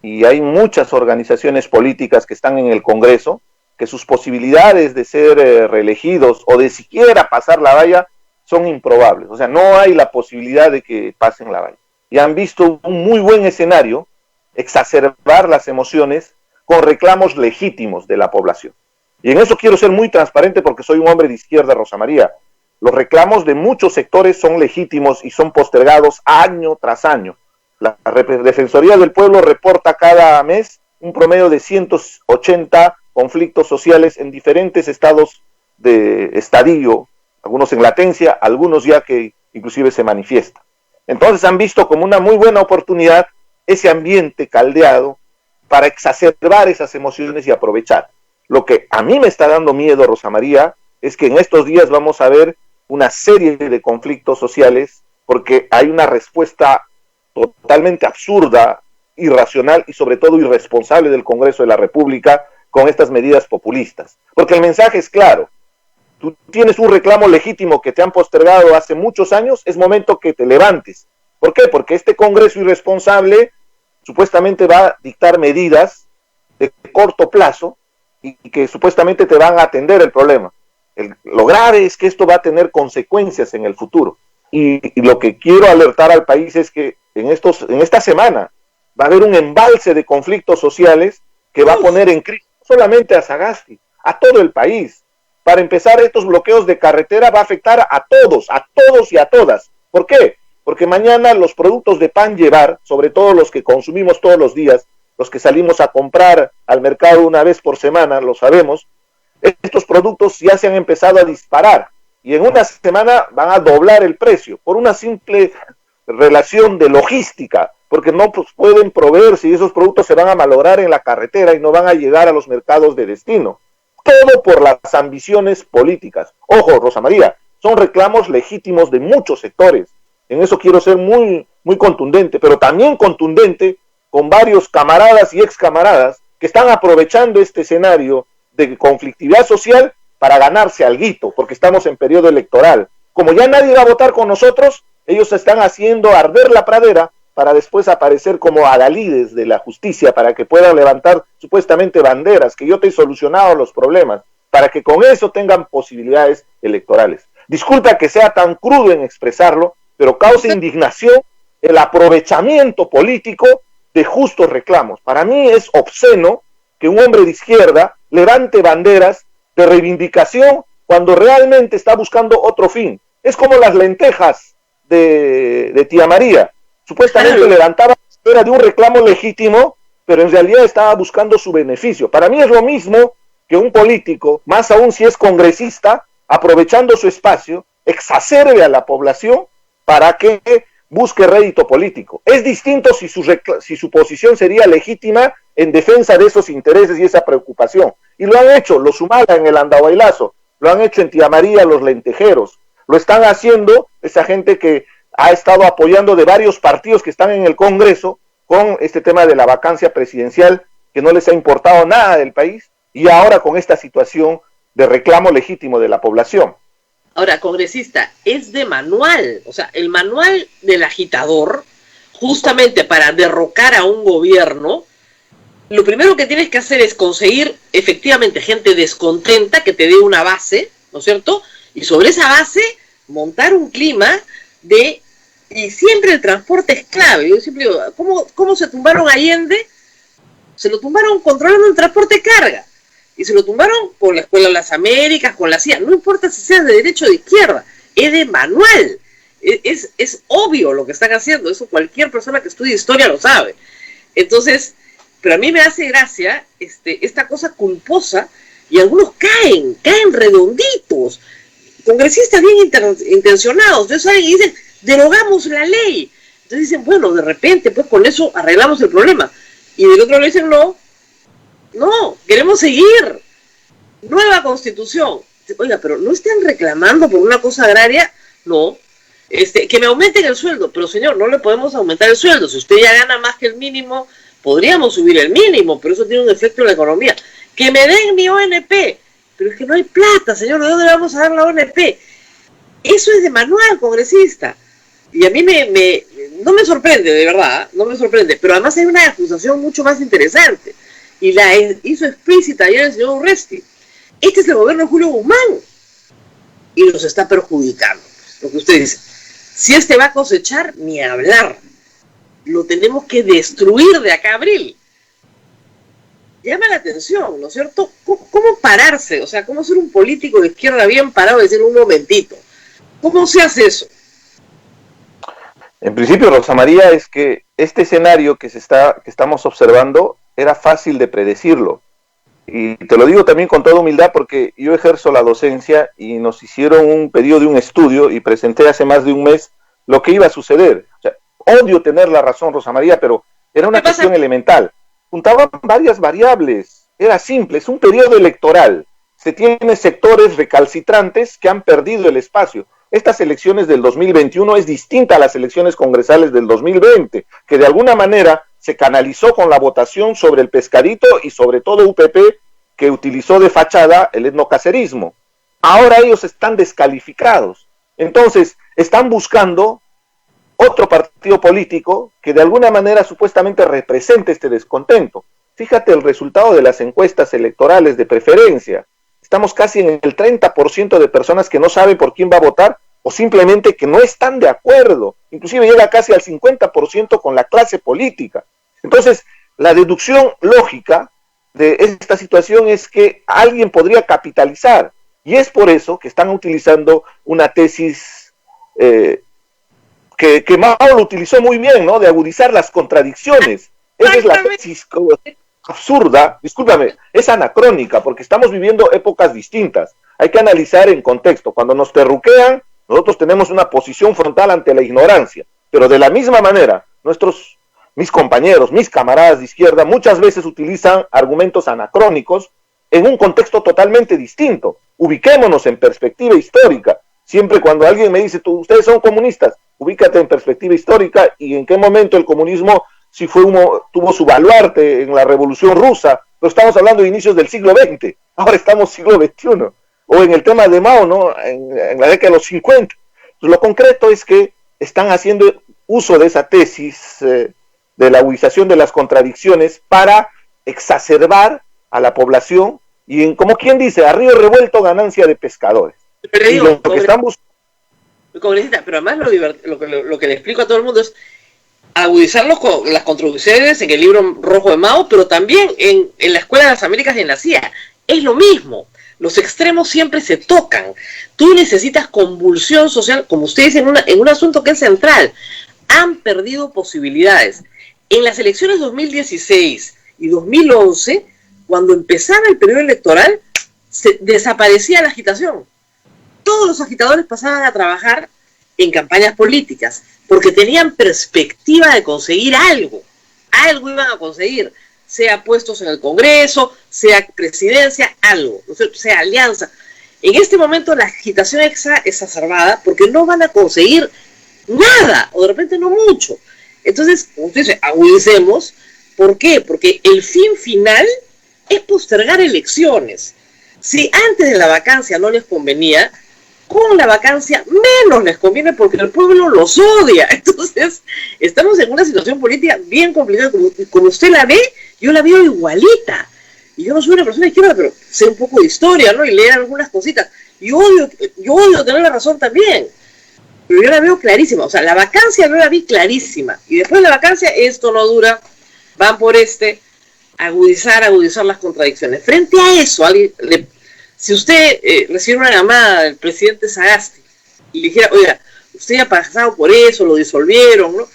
y hay muchas organizaciones políticas que están en el Congreso que sus posibilidades de ser reelegidos o de siquiera pasar la valla son improbables. O sea, no hay la posibilidad de que pasen la valla. Y han visto un muy buen escenario exacerbar las emociones con reclamos legítimos de la población. Y en eso quiero ser muy transparente porque soy un hombre de izquierda, Rosa María. Los reclamos de muchos sectores son legítimos y son postergados año tras año. La Defensoría del Pueblo reporta cada mes un promedio de 180 conflictos sociales en diferentes estados de estadio, algunos en latencia, algunos ya que inclusive se manifiestan. Entonces han visto como una muy buena oportunidad ese ambiente caldeado para exacerbar esas emociones y aprovechar. Lo que a mí me está dando miedo, Rosa María, es que en estos días vamos a ver una serie de conflictos sociales porque hay una respuesta totalmente absurda, irracional y sobre todo irresponsable del Congreso de la República con estas medidas populistas. Porque el mensaje es claro: tú tienes un reclamo legítimo que te han postergado hace muchos años, es momento que te levantes. ¿Por qué? Porque este Congreso irresponsable supuestamente va a dictar medidas de corto plazo y que supuestamente te van a atender el problema. Lo grave es que esto va a tener consecuencias en el futuro. Y lo que quiero alertar al país es que en esta semana va a haber un embalse de conflictos sociales que va a poner en crisis no solamente a Sagasti, a todo el país. Para empezar, estos bloqueos de carretera va a afectar a todos y a todas. ¿Por qué? Porque mañana los productos de pan llevar, sobre todo los que consumimos todos los días, los que salimos a comprar al mercado una vez por semana, lo sabemos, estos productos ya se han empezado a disparar y en una semana van a doblar el precio por una simple relación de logística, porque no pueden proveerse y esos productos se van a malograr en la carretera y no van a llegar a los mercados de destino. Todo por las ambiciones políticas. Ojo, Rosa María, son reclamos legítimos de muchos sectores. En eso quiero ser muy, muy contundente, pero también contundente con varios camaradas y ex camaradas que están aprovechando este escenario de conflictividad social para ganarse alguito, porque estamos en periodo electoral. Como ya nadie va a votar con nosotros, ellos están haciendo arder la pradera para después aparecer como adalides de la justicia, para que puedan levantar supuestamente banderas, que yo te he solucionado los problemas, para que con eso tengan posibilidades electorales. Disculpa que sea tan crudo en expresarlo, pero causa indignación el aprovechamiento político de justos reclamos. Para mí es obsceno que un hombre de izquierda levante banderas de reivindicación cuando realmente está buscando otro fin. Es como las lentejas de tía María. Supuestamente levantaba bandera de un reclamo legítimo, pero en realidad estaba buscando su beneficio. Para mí es lo mismo que un político, más aún si es congresista, aprovechando su espacio, exacerbe a la población para que busque rédito político. Es distinto si su posición sería legítima en defensa de esos intereses y esa preocupación. Y lo han hecho los Humala en el Andahuaylazo, lo han hecho en Tía María los lentejeros, lo están haciendo esa gente que ha estado apoyando de varios partidos que están en el Congreso con este tema de la vacancia presidencial que no les ha importado nada del país y ahora con esta situación de reclamo legítimo de la población. Ahora, congresista, es de manual, o sea, el manual del agitador, justamente para derrocar a un gobierno, lo primero que tienes que hacer es conseguir efectivamente gente descontenta que te dé una base, ¿no es cierto? Y sobre esa base montar un clima de... Y siempre el transporte es clave. Yo siempre digo, ¿cómo se tumbaron Allende? Se lo tumbaron controlando el transporte de carga. Y se lo tumbaron con la Escuela de las Américas, con la CIA. No importa si seas de derecha o de izquierda, es de manual. Es obvio lo que están haciendo. Eso cualquier persona que estudie historia lo sabe. Entonces, pero a mí me hace gracia esta cosa culposa y algunos caen redonditos. congresistas bien intencionados, entonces salen y dicen, derogamos la ley. Entonces dicen, bueno, de repente, pues con eso arreglamos el problema. Y del otro lado dicen, no, queremos seguir. Nueva constitución. Oiga, pero no están reclamando por una cosa agraria, no. Que me aumenten el sueldo, pero señor, no le podemos aumentar el sueldo. Si usted ya gana más que el mínimo, podríamos subir el mínimo, pero eso tiene un efecto en la economía. Que me den mi ONP, pero es que no hay plata, señor, ¿de dónde vamos a dar la ONP? Eso es de manual, congresista. Y a mí no me sorprende, de verdad, no me sorprende, pero además hay una acusación mucho más interesante, y la hizo explícita ayer el señor Urresti. Este es el gobierno de Julio Guzmán, y nos está perjudicando, lo que usted dice. Si va a cosechar, ni hablar. Lo tenemos que destruir de acá a abril. Llama la atención, ¿no es cierto? ¿Cómo pararse? O sea, ¿cómo ser un político de izquierda bien parado y decir un momentito? ¿Cómo se hace eso? En principio, Rosa María, es que este escenario que estamos observando era fácil de predecirlo. Y te lo digo también con toda humildad porque yo ejerzo la docencia y nos hicieron un pedido de un estudio y presenté hace más de un mes lo que iba a suceder. O sea, odio tener la razón, Rosa María, pero era una cuestión elemental. Juntaban varias variables, era simple, es un periodo electoral. Se tiene sectores recalcitrantes que han perdido el espacio. Estas elecciones del 2021 es distinta a las elecciones congresales del 2020, que de alguna manera se canalizó con la votación sobre el pescadito y sobre todo UPP, que utilizó de fachada el etnocacerismo. Ahora ellos están descalificados. Entonces, están buscando otro partido político que de alguna manera supuestamente represente este descontento. Fíjate el resultado de las encuestas electorales de preferencia. Estamos casi en el 30% de personas que no saben por quién va a votar o simplemente que no están de acuerdo. Inclusive llega casi al 50% con la clase política. Entonces, la deducción lógica de esta situación es que alguien podría capitalizar. Y es por eso que están utilizando una tesis que Mao lo utilizó muy bien, ¿no? De agudizar las contradicciones. Esa es la tesis absurda, discúlpame, es anacrónica, porque estamos viviendo épocas distintas. Hay que analizar en contexto. Cuando nos terruquean, nosotros tenemos una posición frontal ante la ignorancia. Pero de la misma manera, mis compañeros, mis camaradas de izquierda, muchas veces utilizan argumentos anacrónicos en un contexto totalmente distinto. Ubiquémonos en perspectiva histórica. Siempre cuando alguien me dice, ustedes son comunistas, ubícate en perspectiva histórica y en qué momento el comunismo tuvo su baluarte en la Revolución Rusa. Pero estamos hablando de inicios del siglo XX, ahora estamos siglo XXI. O en el tema de Mao, ¿no? En la década de los 50. Pues lo concreto es que están haciendo uso de esa tesis de la agudización de las contradicciones para exacerbar a la población y, como quien dice, a río revuelto ganancia de pescadores. Pero digo, lo que están buscando. Congresista, pero además lo que le explico a todo el mundo es agudizar las contradicciones en el libro rojo de Mao, pero también en la Escuela de las Américas y en la CIA. Es lo mismo. Los extremos siempre se tocan. Tú necesitas convulsión social, como usted dice, en un asunto que es central. Han perdido posibilidades. En las elecciones 2016 y 2011, cuando empezaba el periodo electoral, desaparecía la agitación. Todos los agitadores pasaban a trabajar en campañas políticas, porque tenían perspectiva de conseguir algo. Algo iban a conseguir, sea puestos en el Congreso, sea presidencia, algo, sea alianza. En este momento la agitación es exacerbada porque no van a conseguir nada, o de repente no mucho. Entonces, como usted dice, agudicemos. ¿Por qué? Porque el fin final es postergar elecciones. Si antes de la vacancia no les convenía, con la vacancia menos les conviene porque el pueblo los odia. Entonces, estamos en una situación política bien complicada. Como usted la ve, yo la veo igualita. Y yo no soy una persona de izquierda, pero sé un poco de historia, ¿no? Y leer algunas cositas. Y yo odio tener la razón también. Pero yo la veo clarísima. O sea, la vacancia yo la vi clarísima. Y después de la vacancia, esto no dura. Van por agudizar las contradicciones. Frente a eso, si usted recibe una llamada del presidente Sagasti y le dijera, oiga, usted ha pasado por eso, lo disolvieron, ¿no?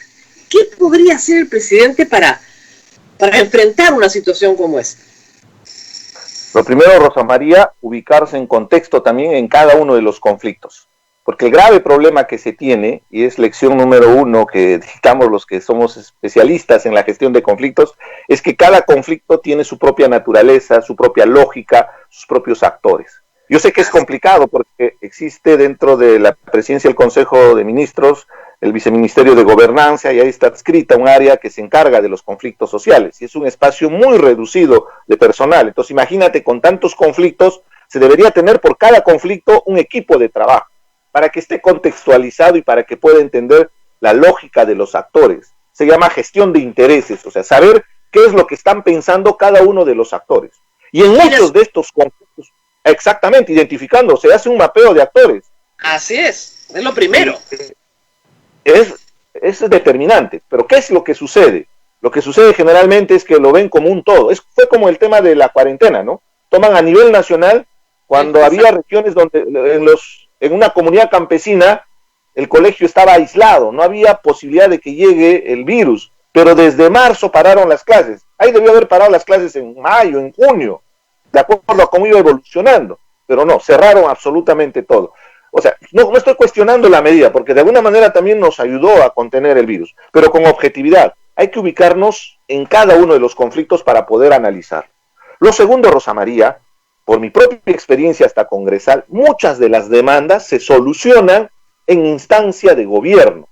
¿Qué podría hacer el presidente para enfrentar una situación como esta? Lo primero, Rosa María, ubicarse en contexto también en cada uno de los conflictos. Porque el grave problema que se tiene, y es lección número 1 que dictamos los que somos especialistas en la gestión de conflictos, es que cada conflicto tiene su propia naturaleza, su propia lógica, sus propios actores. Yo sé que es complicado porque existe dentro de la presidencia del Consejo de Ministros el Viceministerio de Gobernanza, y ahí está adscrita un área que se encarga de los conflictos sociales, y es un espacio muy reducido de personal. Entonces imagínate, con tantos conflictos, se debería tener por cada conflicto un equipo de trabajo, para que esté contextualizado y para que pueda entender la lógica de los actores. Se llama gestión de intereses, o sea, saber qué es lo que están pensando cada uno de los actores. Y en muchos de estos conflictos, exactamente, identificando, se hace un mapeo de actores. Así es lo primero. Es determinante, pero ¿qué es lo que sucede? Lo que sucede generalmente es que lo ven como un todo. Fue como el tema de la cuarentena, ¿no? Toman a nivel nacional, cuando había regiones donde en una comunidad campesina el colegio estaba aislado, no había posibilidad de que llegue el virus, pero desde marzo pararon las clases. Ahí debió haber parado las clases en mayo, en junio, de acuerdo a cómo iba evolucionando, pero no, cerraron absolutamente todo. O sea, no estoy cuestionando la medida, porque de alguna manera también nos ayudó a contener el virus, pero con objetividad. Hay que ubicarnos en cada uno de los conflictos para poder analizar. Lo segundo, Rosa María, por mi propia experiencia hasta congresal, muchas de las demandas se solucionan en instancia de gobierno.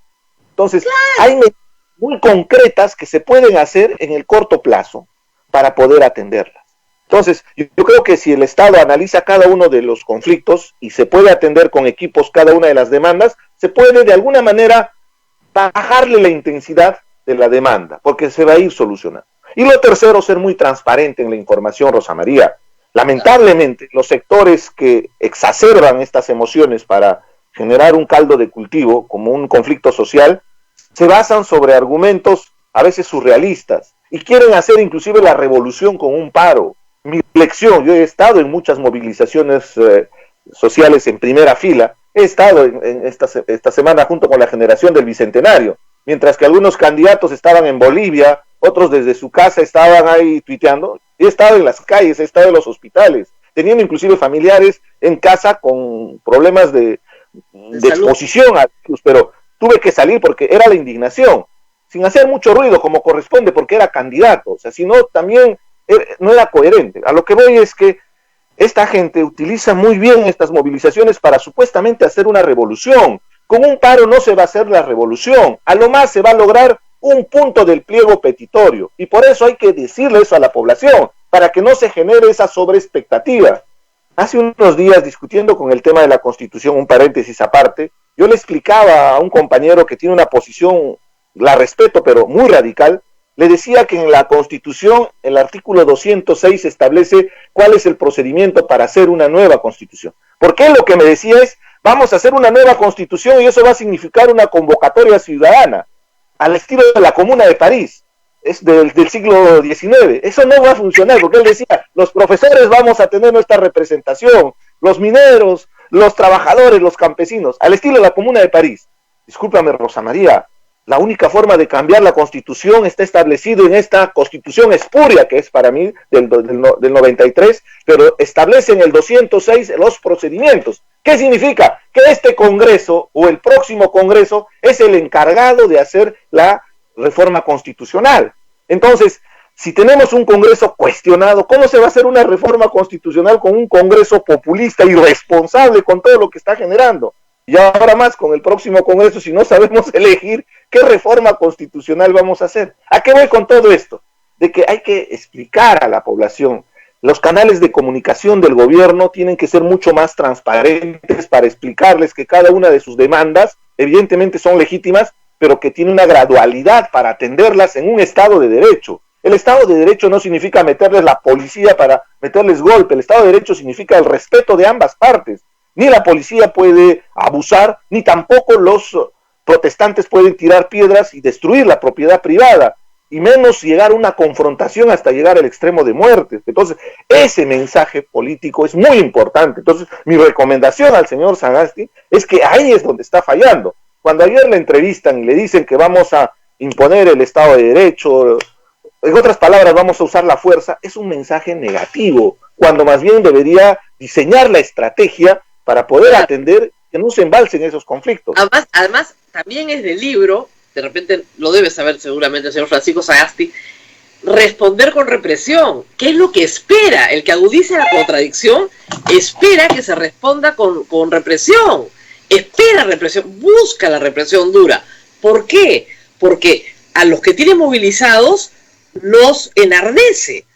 Entonces, hay medidas muy concretas que se pueden hacer en el corto plazo para poder atenderlas. Entonces, yo creo que si el Estado analiza cada uno de los conflictos y se puede atender con equipos cada una de las demandas, se puede de alguna manera bajarle la intensidad de la demanda, porque se va a ir solucionando. Y lo tercero, ser muy transparente en la información, Rosa María. Lamentablemente, los sectores que exacerban estas emociones para generar un caldo de cultivo, como un conflicto social, se basan sobre argumentos a veces surrealistas y quieren hacer inclusive la revolución con un paro. Mi lección, yo he estado en muchas movilizaciones sociales en primera fila, he estado en esta semana junto con la generación del Bicentenario, mientras que algunos candidatos estaban en Bolivia, otros desde su casa estaban ahí tuiteando. He estado en las calles, he estado en los hospitales, teniendo inclusive familiares en casa con problemas de exposición al virus, pero tuve que salir porque era la indignación, sin hacer mucho ruido como corresponde, porque era candidato, o sea, si no, también no era coherente. A lo que voy es que esta gente utiliza muy bien estas movilizaciones para supuestamente hacer una revolución. Con un paro no se va a hacer la revolución, a lo más se va a lograr un punto del pliego petitorio, y por eso hay que decirle eso a la población, para que no se genere esa sobreexpectativa. Hace unos días, discutiendo con el tema de la Constitución, un paréntesis aparte, yo le explicaba a un compañero que tiene una posición, la respeto, pero muy radical. Le decía que en la Constitución, el artículo 206 establece cuál es el procedimiento para hacer una nueva Constitución. Porque lo que me decía es, vamos a hacer una nueva Constitución y eso va a significar una convocatoria ciudadana, al estilo de la Comuna de París, es del siglo XIX. Eso no va a funcionar, porque él decía, los profesores vamos a tener nuestra representación, los mineros, los trabajadores, los campesinos, al estilo de la Comuna de París. Discúlpame, Rosa María, la única forma de cambiar la Constitución está establecido en esta Constitución espuria, que es para mí del 93, pero establece en el 206 los procedimientos. ¿Qué significa? Que este Congreso o el próximo Congreso es el encargado de hacer la reforma constitucional. Entonces, si tenemos un Congreso cuestionado, ¿cómo se va a hacer una reforma constitucional con un Congreso populista, irresponsable con todo lo que está generando? Y ahora más con el próximo Congreso, si no sabemos elegir qué reforma constitucional vamos a hacer. ¿A qué voy con todo esto? De que hay que explicar a la población. Los canales de comunicación del gobierno tienen que ser mucho más transparentes para explicarles que cada una de sus demandas evidentemente son legítimas, pero que tiene una gradualidad para atenderlas en un Estado de Derecho. El Estado de Derecho no significa meterles la policía para meterles golpe. El Estado de Derecho significa el respeto de ambas partes. Ni la policía puede abusar, ni tampoco los protestantes pueden tirar piedras y destruir la propiedad privada, y menos llegar a una confrontación hasta llegar al extremo de muerte. Entonces, ese mensaje político es muy importante. Entonces, mi recomendación al señor Sagasti es que ahí es donde está fallando. Cuando ayer le entrevistan y le dicen que vamos a imponer el Estado de Derecho, en otras palabras, vamos a usar la fuerza, es un mensaje negativo, cuando más bien debería diseñar la estrategia para poder atender que no se embalsen esos conflictos. Además, también es del libro, de repente lo debe saber seguramente el señor Francisco Sagasti, responder con represión. ¿Qué es lo que espera? El que agudice la contradicción espera que se responda con represión. Espera represión, busca la represión dura. ¿Por qué? Porque a los que tiene movilizados los enardece.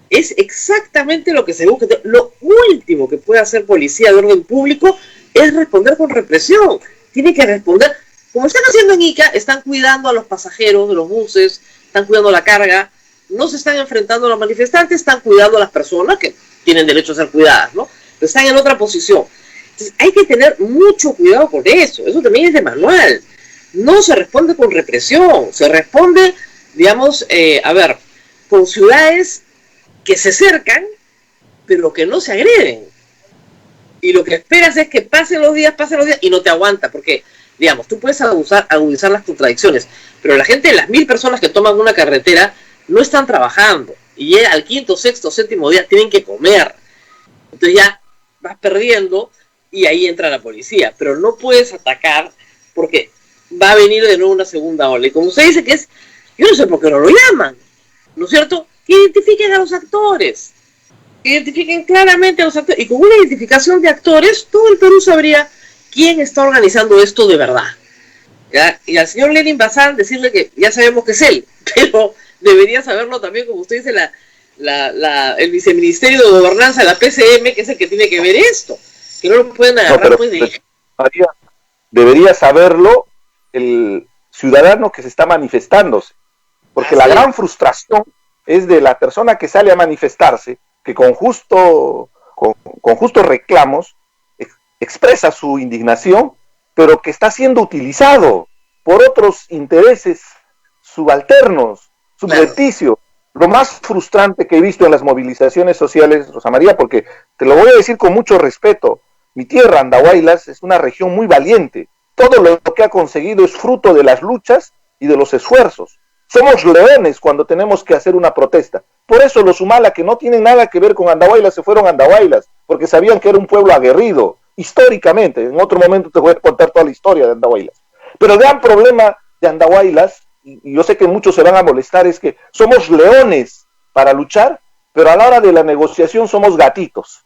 Es exactamente lo que se busca. Lo último que puede hacer policía de orden público es responder con represión. Tiene que responder, como están haciendo en Ica, están cuidando a los pasajeros de los buses, están cuidando la carga, no se están enfrentando a los manifestantes, están cuidando a las personas que tienen derecho a ser cuidadas, ¿no? Pero están en otra posición. Entonces hay que tener mucho cuidado con eso. Eso también es de manual. No se responde con represión, se responde, digamos, con ciudades que se cercan, pero que no se agreden. Y lo que esperas es que pasen los días, y no te aguanta, porque, digamos, tú puedes agudizar las contradicciones, pero la gente, las 1000 personas que toman una carretera, no están trabajando, y al 5º, 6º, 7º día tienen que comer. Entonces ya vas perdiendo, y ahí entra la policía, pero no puedes atacar, porque va a venir de nuevo una segunda ola. Y como usted dice que es, yo no sé por qué no lo llaman, ¿no es cierto? Que identifiquen a los actores, que identifiquen claramente a los actores, y con una identificación de actores, todo el Perú sabría quién está organizando esto de verdad. ¿Ya? Y al señor Lenin Bazán decirle que ya sabemos que es él, pero debería saberlo también, como usted dice, el viceministerio de gobernanza, la PCM, que es el que tiene que ver esto, que no lo pueden agarrar pues de... Debería saberlo el ciudadano que se está manifestándose, porque la gran frustración es de la persona que sale a manifestarse, que con justos reclamos expresa su indignación, pero que está siendo utilizado por otros intereses subalternos, subrepticios. Lo más frustrante que he visto en las movilizaciones sociales, Rosa María, porque te lo voy a decir con mucho respeto, mi tierra, Andahuaylas, es una región muy valiente. Todo lo que ha conseguido es fruto de las luchas y de los esfuerzos. Somos leones cuando tenemos que hacer una protesta. Por eso los Humala, que no tienen nada que ver con Andahuaylas, se fueron a Andahuaylas, porque sabían que era un pueblo aguerrido, históricamente. En otro momento te voy a contar toda la historia de Andahuaylas. Pero el gran problema de Andahuaylas, y yo sé que muchos se van a molestar, es que somos leones para luchar, pero a la hora de la negociación somos gatitos.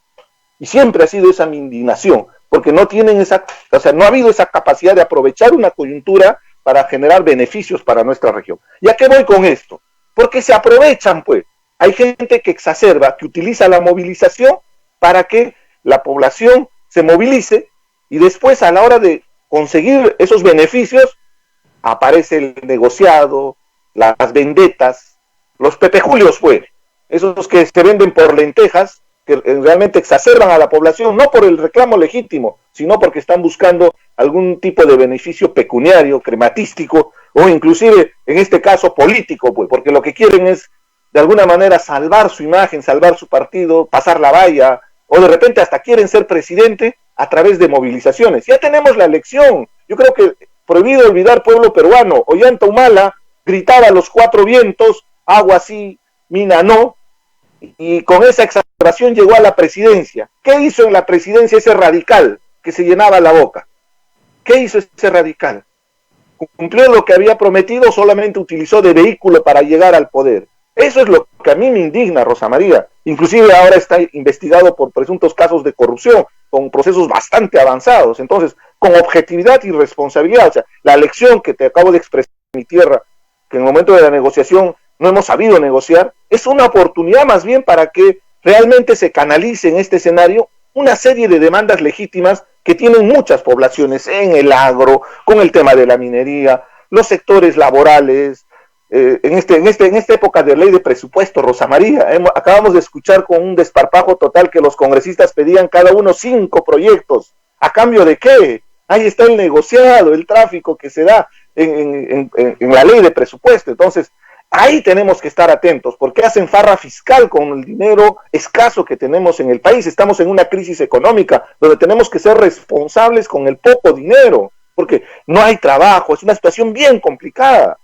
Y siempre ha sido esa mi indignación, porque no tienen no ha habido esa capacidad de aprovechar una coyuntura para generar beneficios para nuestra región. ¿Y a qué voy con esto? Porque se aprovechan, pues. Hay gente que exacerba, que utiliza la movilización para que la población se movilice y después a la hora de conseguir esos beneficios aparece el negociado, las vendetas, los pepejulios, pues. Esos que se venden por lentejas, que realmente exacerban a la población, no por el reclamo legítimo, sino porque están buscando algún tipo de beneficio pecuniario, crematístico, o inclusive, en este caso, político, pues, porque lo que quieren es, de alguna manera, salvar su imagen, salvar su partido, pasar la valla, o de repente hasta quieren ser presidente a través de movilizaciones. Ya tenemos la elección. Yo creo que prohibido olvidar pueblo peruano. Ollanta Humala gritaba a los 4 vientos, agua sí, mina no, y con esa exacerbación llegó a la presidencia. ¿Qué hizo en la presidencia ese radical que se llenaba la boca? ¿Qué hizo ese radical? Cumplió lo que había prometido, solamente utilizó de vehículo para llegar al poder. Eso es lo que a mí me indigna, Rosa María. Inclusive ahora está investigado por presuntos casos de corrupción, con procesos bastante avanzados. Entonces, con objetividad y responsabilidad, o sea, la lección que te acabo de expresar en mi tierra, que en el momento de la negociación no hemos sabido negociar, es una oportunidad más bien para que realmente se canalice en este escenario una serie de demandas legítimas que tienen muchas poblaciones en el agro, con el tema de la minería, los sectores laborales. En esta época de ley de presupuesto, Rosa María, acabamos de escuchar con un desparpajo total que los congresistas pedían cada uno 5 proyectos. ¿A cambio de qué? Ahí está el negociado, el tráfico que se da en la ley de presupuesto. Entonces, ahí tenemos que estar atentos, porque hacen farra fiscal con el dinero escaso que tenemos en el país. Estamos en una crisis económica donde tenemos que ser responsables con el poco dinero, porque no hay trabajo, es una situación bien complicada.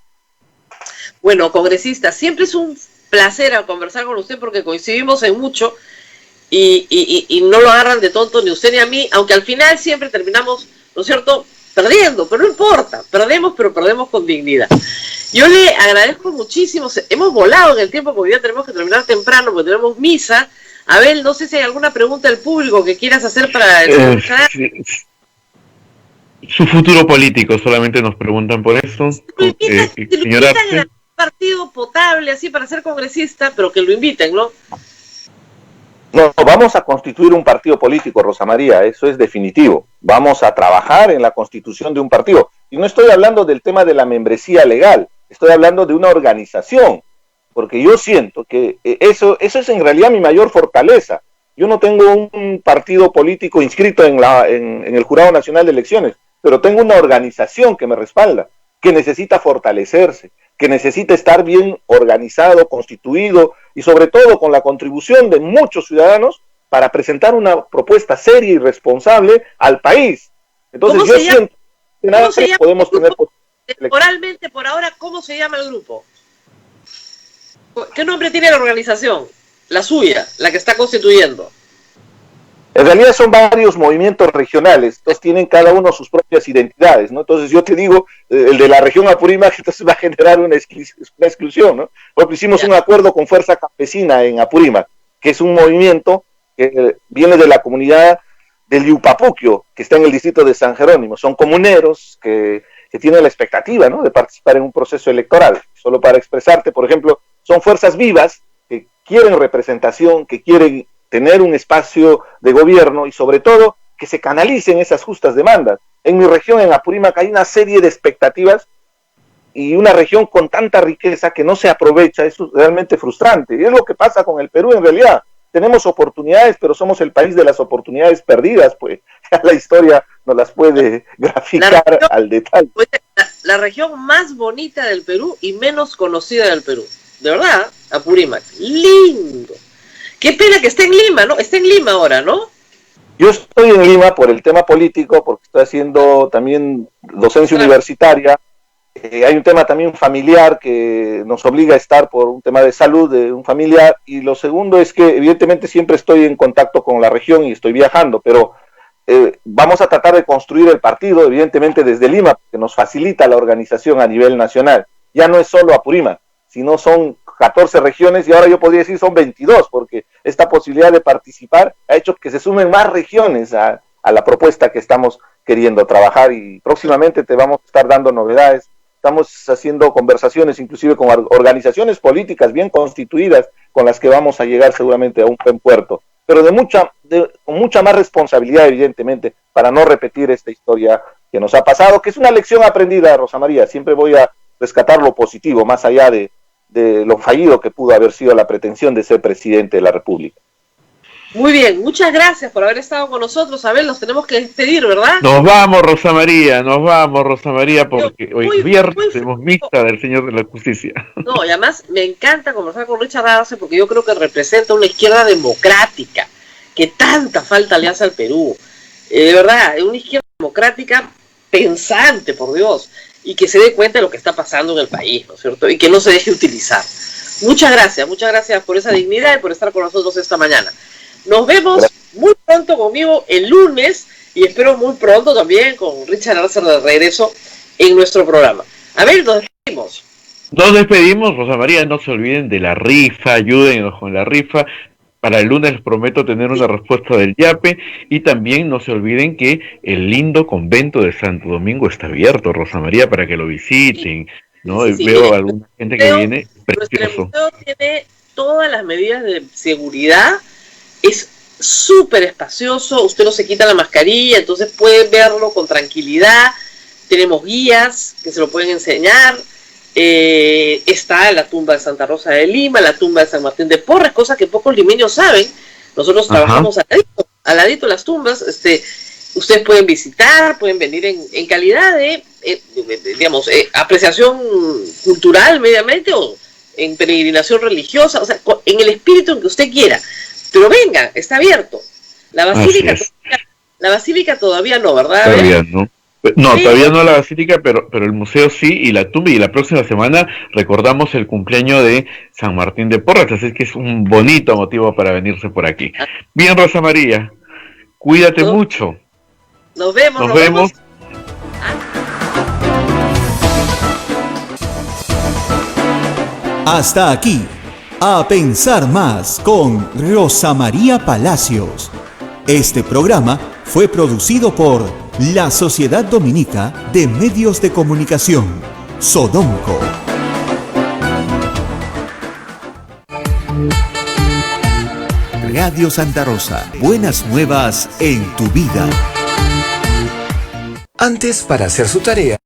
Bueno, congresista, siempre es un placer conversar con usted porque coincidimos en mucho y no lo agarran de tonto ni a usted ni a mí, aunque al final siempre terminamos, ¿no es cierto?, perdiendo, pero no importa, perdemos, pero perdemos con dignidad. Yo le agradezco muchísimo, hemos volado en el tiempo porque ya tenemos que terminar temprano, porque tenemos misa. Abel, no sé si hay alguna pregunta del público que quieras hacer para el su futuro político, solamente nos preguntan por eso. Señor Arce, un partido potable así para ser congresista, pero que lo inviten, ¿no? No, vamos a constituir un partido político, Rosa María, eso es definitivo. Vamos a trabajar en la constitución de un partido. Y no estoy hablando del tema de la membresía legal, estoy hablando de una organización, porque yo siento que eso es en realidad mi mayor fortaleza. Yo no tengo un partido político inscrito en el Jurado Nacional de Elecciones, pero tengo una organización que me respalda, que necesita fortalecerse, que necesita estar bien organizado, constituido y sobre todo con la contribución de muchos ciudadanos para presentar una propuesta seria y responsable al país. Entonces yo siento que nada podemos tener... Temporalmente, por ahora, ¿cómo se llama el grupo? ¿Qué nombre tiene la organización? La suya, la que está constituyendo. En realidad son varios movimientos regionales, entonces tienen cada uno sus propias identidades, ¿no? Entonces yo te digo, el de la región Apurímac, entonces va a generar una exclusión, ¿no? Porque hicimos un acuerdo con Fuerza Campesina en Apurímac, que es un movimiento que viene de la comunidad del Yupapuquio, que está en el distrito de San Jerónimo. Son comuneros que tienen la expectativa, ¿no?, de participar en un proceso electoral. Solo para expresarte, por ejemplo, son fuerzas vivas que quieren representación, que quieren tener un espacio de gobierno y sobre todo que se canalicen esas justas demandas. En mi región, en Apurímac, hay una serie de expectativas y una región con tanta riqueza que no se aprovecha. Eso es realmente frustrante. Y es lo que pasa con el Perú en realidad. Tenemos oportunidades, pero somos el país de las oportunidades perdidas, pues la historia nos las puede graficar al detalle. La región más bonita del Perú y menos conocida del Perú. De verdad, Apurímac. Lindo. Qué pena que esté en Lima, ¿no? Está en Lima ahora, ¿no? Yo estoy en Lima por el tema político, porque estoy haciendo también docencia universitaria. Hay un tema también familiar que nos obliga a estar por un tema de salud de un familiar. Y lo segundo es que evidentemente siempre estoy en contacto con la región y estoy viajando, pero vamos a tratar de construir el partido, evidentemente desde Lima, que nos facilita la organización a nivel nacional. Ya no es solo Apurímac, sino son 14 regiones y ahora yo podría decir son 22, porque esta posibilidad de participar ha hecho que se sumen más regiones a la propuesta que estamos queriendo trabajar y próximamente te vamos a estar dando novedades. Estamos haciendo conversaciones inclusive con organizaciones políticas bien constituidas con las que vamos a llegar seguramente a un buen puerto, pero con mucha más responsabilidad evidentemente para no repetir esta historia que nos ha pasado, que es una lección aprendida, Rosa María. Siempre voy a rescatar lo positivo más allá de lo fallido que pudo haber sido la pretensión de ser presidente de la República. Muy bien, muchas gracias por haber estado con nosotros. A ver, nos tenemos que despedir, ¿verdad? Nos vamos, Rosa María, porque hoy viernes tenemos misa del Señor de la Justicia. No, y además me encanta conversar con Richard Arce porque yo creo que representa una izquierda democrática, que tanta falta le hace al Perú. De verdad, una izquierda democrática pensante, por Dios, y que se dé cuenta de lo que está pasando en el país, ¿no es cierto? Y que no se deje utilizar. Muchas gracias por esa dignidad y por estar con nosotros esta mañana. Nos vemos muy pronto conmigo el lunes y espero muy pronto también con Richard Arce de regreso en nuestro programa. A ver, nos despedimos. Nos despedimos, Rosa María, no se olviden de la rifa, ayúdenos con la rifa. Para el lunes les prometo tener una respuesta del YAPE y también no se olviden que el lindo convento de Santo Domingo está abierto, Rosa María, para que lo visiten, ¿no? Sí, veo a alguna gente que viene, precioso. Nuestro museo tiene todas las medidas de seguridad, es súper espacioso, usted no se quita la mascarilla, entonces puede verlo con tranquilidad, tenemos guías que se lo pueden enseñar. Está la tumba de Santa Rosa de Lima, la tumba de San Martín de Porres, cosas que pocos limeños saben. Nosotros trabajamos al ladito las tumbas. Ustedes pueden visitar, pueden venir en calidad de apreciación cultural mediamente o en peregrinación religiosa, o sea, en el espíritu en que usted quiera. Pero venga, está abierto. La basílica todavía no, ¿verdad? Todavía no. No, Sí. todavía no la basílica, pero el museo sí, y la tumba, y la próxima semana recordamos el cumpleaños de San Martín de Porres, así que es un bonito motivo para venirse por aquí. Bien, Rosa María, cuídate No. mucho. Nos vemos, Nos vemos. Hasta aquí, A Pensar Más con Rosa María Palacios. Este programa fue producido por la Sociedad Dominica de Medios de Comunicación, Sodomco. Radio Santa Rosa, buenas nuevas en tu vida. Antes, para hacer su tarea,